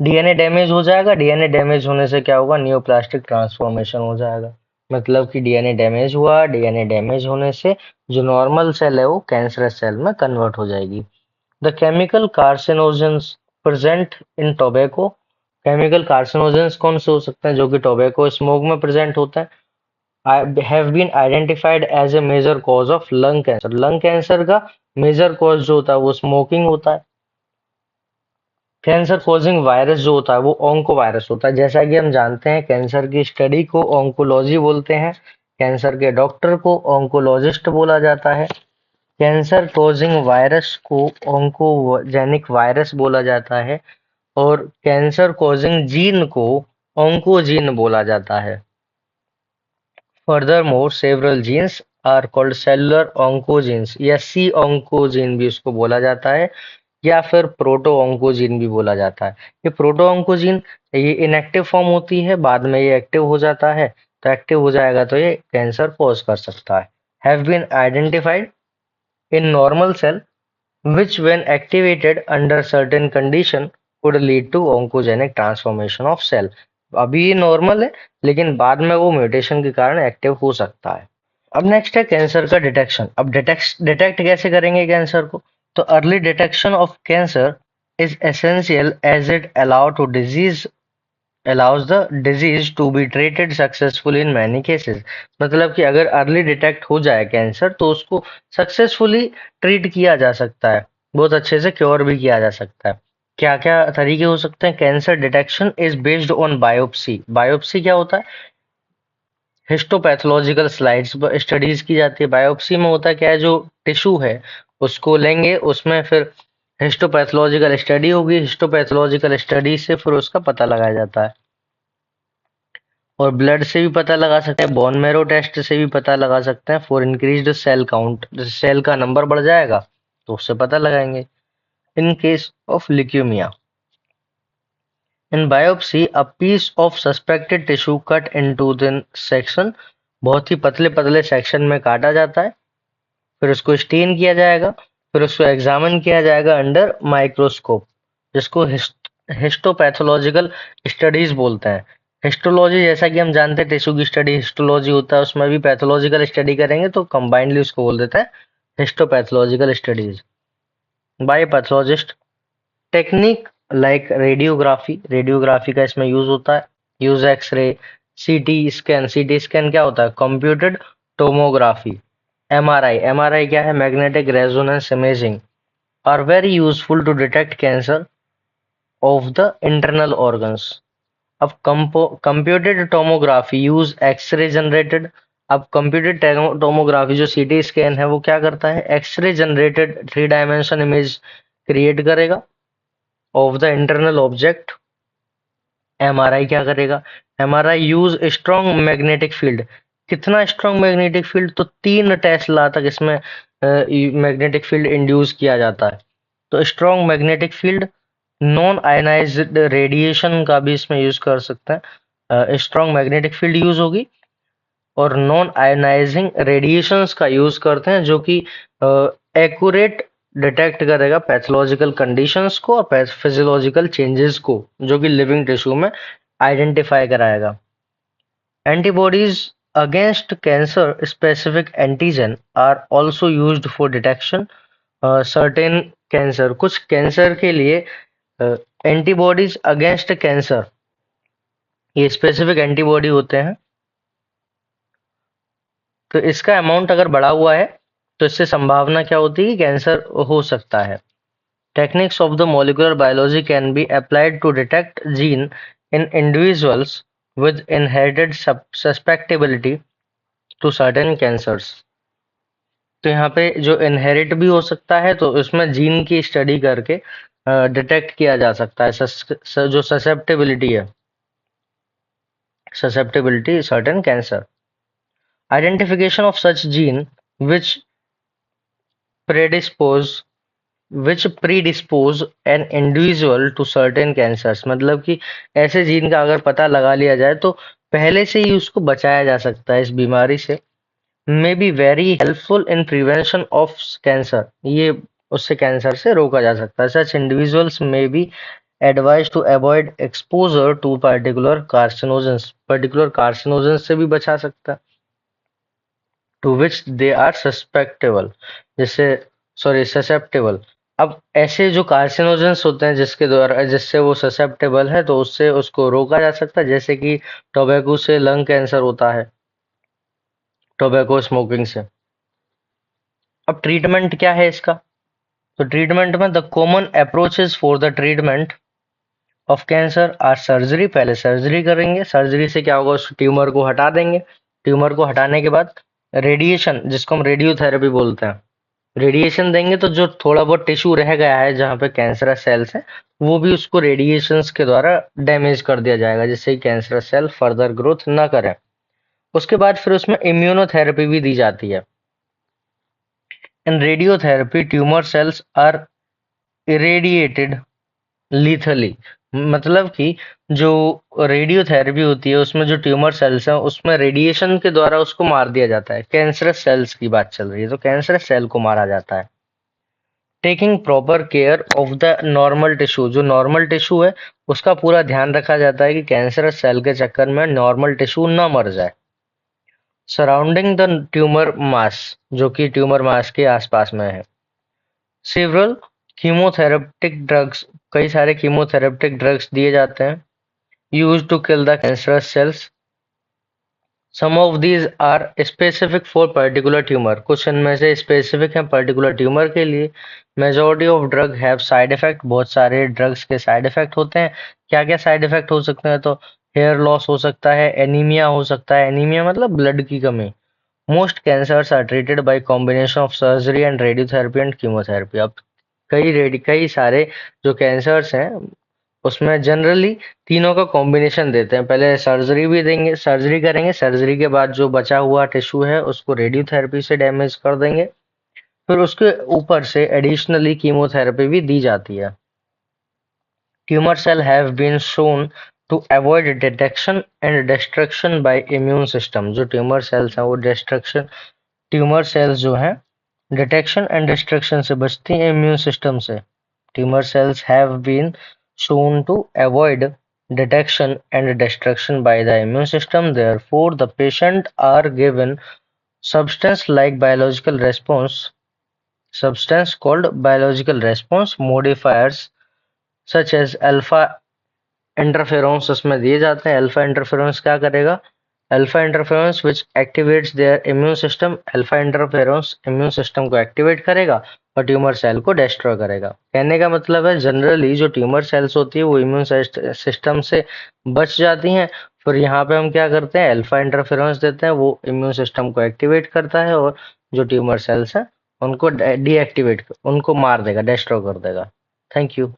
डीएनए डैमेज हो जाएगा, डीएनए डैमेज होने से क्या होगा, न्यूप्लास्टिक ट्रांसफॉर्मेशन हो जाएगा। मतलब कि डीएनए डैमेज हुआ, डीएनए डैमेज होने से जो नॉर्मल सेल है वो कैंसरस सेल में कन्वर्ट हो जाएगी। The chemical carcinogens present in tobacco, chemical carcinogens कौन से हो सकते हैं, जो कि टोबैको स्मोक में प्रेजेंट होता है। Have been identified as a major cause of lung cancer, lung cancer का मेजर कॉज जो होता है वो स्मोकिंग होता है। कैंसर कॉजिंग वायरस जो होता है वो ऑन्को वायरस होता है। जैसा कि हम जानते हैं कैंसर की स्टडी को ऑन्कोलॉजी बोलते हैं, कैंसर के डॉक्टर को ऑन्कोलॉजिस्ट बोला जाता है। कैंसर कॉजिंग वायरस को ऑन्कोजेनिक वायरस बोला जाता है और कैंसर कॉजिंग जीन को ऑन्कोजीन बोला जाता है। Furthermore, several genes are called cellular oncogenes या सी ऑन्कोजीन भी उसको बोला जाता है या फिर प्रोटो ऑन्कोजीन भी बोला जाता है। ये प्रोटो ऑन्कोजीन ये इनएक्टिव फॉर्म होती है, बाद में ये एक्टिव हो जाता है, तो एक्टिव हो जाएगा तो ये कैंसर कॉज कर सकता है। Have been identified in normal cell which when activated under certain condition could lead to oncogenic transformation of cell। अभी ये नॉर्मल है लेकिन बाद में वो म्यूटेशन के कारण एक्टिव हो सकता है। अब नेक्स्ट है कैंसर का डिटेक्शन। अब डिटेक्ट कैसे करेंगे कैंसर को? तो early detection of cancer is essential as it allows the disease to be treated successfully in many cases। मतलब कि अगर अर्ली डिटेक्ट हो जाए कैंसर तो उसको सक्सेसफुली ट्रीट किया जा सकता है, बहुत अच्छे से क्योर भी किया जा सकता है। क्या क्या तरीके हो सकते हैं? Cancer detection is based on biopsy. Biopsy क्या होता है? हिस्टोपैथोलॉजिकल स्लाइड्स स्टडीज की जाती है। बायोप्सी में होता क्या है, जो टिश्यू है उसको लेंगे, उसमें फिर हिस्टोपैथोलॉजिकल स्टडी होगी, हिस्टोपैथोलॉजिकल स्टडी से फिर उसका पता लगाया जाता है। और ब्लड से भी पता लगा सकते हैं, बोन मैरो टेस्ट से भी पता लगा सकते हैं फॉर इंक्रीज्ड सेल काउंट। जैसे सेल का नंबर बढ़ जाएगा तो उससे पता लगाएंगे। In case of leukaemia, in biopsy a piece of suspected tissue cut into the section, बहुत ही पतले पतले सेक्शन में काटा जाता है, फिर उसको स्टेन किया जाएगा, फिर उसको एग्जामिन किया जाएगा अंडर माइक्रोस्कोप, जिसको हिस्टोपैथोलॉजिकल स्टडीज बोलते हैं। हिस्टोलॉजी जैसा कि हम जानते हैं टिश्यू की स्टडी हिस्टोलॉजी होता है, उसमें भी पैथोलॉजिकल स्टडी करेंगे तो कंबाइंडली उसको बोल देते हैं histopathological studies by pathologist. Technique like radiography, radiography का इसमें यूज होता है, use x-ray, CT scan. CT scan क्या होता है? Computed tomography. एमआरआई, एमआरआई क्या है? Magnetic resonance imaging, are very useful to detect cancer of the internal organs. अब computed tomography use x-ray generated. अब कंप्यूटेड टोमोग्राफी जो सीटी स्कैन है वो क्या करता है? X-ray generated 3 dimension image create करेगा of the internal object. MRI क्या करेगा? MRI use strong magnetic field. कितना स्ट्रॉन्ग मैग्नेटिक फील्ड? तो 3 टेस्ला तक इसमें मैग्नेटिक फील्ड इंड्यूस किया जाता है। तो strong magnetic field, non ionised radiation का भी इसमें यूज कर सकते हैं। स्ट्रॉन्ग मैग्नेटिक फील्ड यूज होगी और नॉन आयनाइजिंग रेडिएशंस का यूज करते हैं जो कि एक्यूरेट डिटेक्ट करेगा पैथोलॉजिकल कंडीशंस को और फिजियोलॉजिकल चेंजेस को जो कि लिविंग टिश्यू में आइडेंटिफाई कराएगा। Antibodies against cancer specific antigen are also used for detection certain cancer. कुछ कैंसर के लिए एंटीबॉडीज अगेंस्ट कैंसर, ये स्पेसिफिक एंटीबॉडी होते हैं, तो इसका अमाउंट अगर बढ़ा हुआ है तो इससे संभावना क्या होती है कि कैंसर हो सकता है। Techniques of the molecular biology can be applied to detect gene in individuals with inherited suspectability to certain cancers. तो यहाँ पे जो इनहेरिट भी हो सकता है तो उसमें जीन की स्टडी करके डिटेक्ट किया जा सकता है जो ससेप्टेबिलिटी है, susceptibility certain cancer। Identification of such gene which predispose predispose an individual to certain cancers। मतलब कि ऐसे जीन का अगर पता लगा लिया जाए तो पहले से ही उसको बचाया जा सकता है इस बीमारी से। May be very helpful in prevention of cancer, ये उससे कैंसर से रोका जा सकता है। Such individuals may be advise to avoid exposure to particular carcinogens से भी बचा सकता है to which they are suspectable, जैसे सॉरी ससेप्टेबल। अब ऐसे जो कार्सिनोजेंस होते हैं जिसके द्वारा जिससे वो ससेप्टेबल है तो उससे उसको रोका जा सकता है, जैसे कि टोबैको से लंग कैंसर होता है, टोबैको स्मोकिंग से। अब ट्रीटमेंट क्या है इसका? तो ट्रीटमेंट में the common approaches for the treatment of cancer are surgery. पहले सर्जरी करेंगे, सर्जरी से क्या होगा? उस ट्यूमर को हटा देंगे, ट्यूमर को हटाने के बाद रेडिएशन, जिसको हम रेडियोथेरेपी बोलते हैं, रेडिएशन देंगे तो जो थोड़ा बहुत टिश्यू रह गया है जहाँ पे कैंसरस सेल्स हैं, वो भी उसको रेडिएशंस के द्वारा डैमेज कर दिया जाएगा, जिससे कि कैंसरस सेल फर्दर ग्रोथ ना करें। उसके बाद फिर उसमें इम्यूनोथेरेपी भी दी जाती है। In radiotherapy tumour cells are irradiated lethally, मतलब कि जो रेडियोथेरेपी होती है उसमें जो ट्यूमर सेल्स हैं उसमें रेडिएशन के द्वारा उसको मार दिया जाता है। कैंसरस सेल्स की बात चल रही है तो कैंसरस सेल को मारा जाता है। Taking proper care of the normal tissue, जो नॉर्मल टिश्यू है उसका पूरा ध्यान रखा जाता है कि कैंसरस सेल के चक्कर में नॉर्मल टिश्यू ना मर जाए। सराउंडिंग द ट्यूमर मास, जो कि ट्यूमर मास के आसपास में है। सेवरल कीमोथेरेप्टिक ड्रग्स, कई सारे कीमोथेरेप्टिक ड्रग्स दिए जाते हैं use to kill the cancerous cells. Some of these are specific for particular tumour, कुछ इनमें से स्पेसिफिक हैं पर्टिकुलर ट्यूमर के लिए। Majority of drug have side effect, बहुत सारे ड्रग्स के साइड इफेक्ट होते हैं। क्या क्या साइड इफेक्ट हो सकते हैं? तो हेयर लॉस हो सकता है, एनीमिया हो सकता है, एनीमिया मतलब ब्लड की कमी। Most cancers are treated by combination of surgery and radiotherapy and chemotherapy. अब कई सारे जो कैंसर्स हैं उसमें जनरली तीनों का कॉम्बिनेशन देते हैं। पहले सर्जरी भी देंगे, सर्जरी करेंगे, सर्जरी के बाद जो बचा हुआ टिश्यू है उसको रेडियोथेरेपी से डैमेज कर देंगे, फिर उसके ऊपर से एडिशनली कीमोथेरेपी भी दी जाती है। Tumour cell have been shown to avoid detection and destruction by immune system. जो ट्यूमर सेल्स हैं वो डिस्ट्रक्शन, ट्यूमर सेल्स जो हैं डिटेक्शन एंड डिस्ट्रक्शन से बचती हैं इम्यून सिस्टम से। Tumor cells have been shown to avoid detection and destruction by the immune system. Therefore, the patient are given substance like biological response, substance called biological response modifiers such as alpha interferons उसमें दिए जाते हैं। Alpha interference क्या करेगा? Alpha interference which activates their immune system. Alpha interference immune system को activate करेगा और tumour cell को डिस्ट्रॉय करेगा। कहने का मतलब है जनरली जो ट्यूमर सेल्स होती है वो इम्यून सिस्टम से बच जाती हैं, फिर यहाँ पे हम क्या करते हैं, अल्फा इंटरफेरेंस देते हैं, वो इम्यून सिस्टम को एक्टिवेट करता है और जो ट्यूमर सेल्स हैं उनको डीएक्टिवेट, उनको मार देगा, डिस्ट्रॉय कर देगा। Thank you.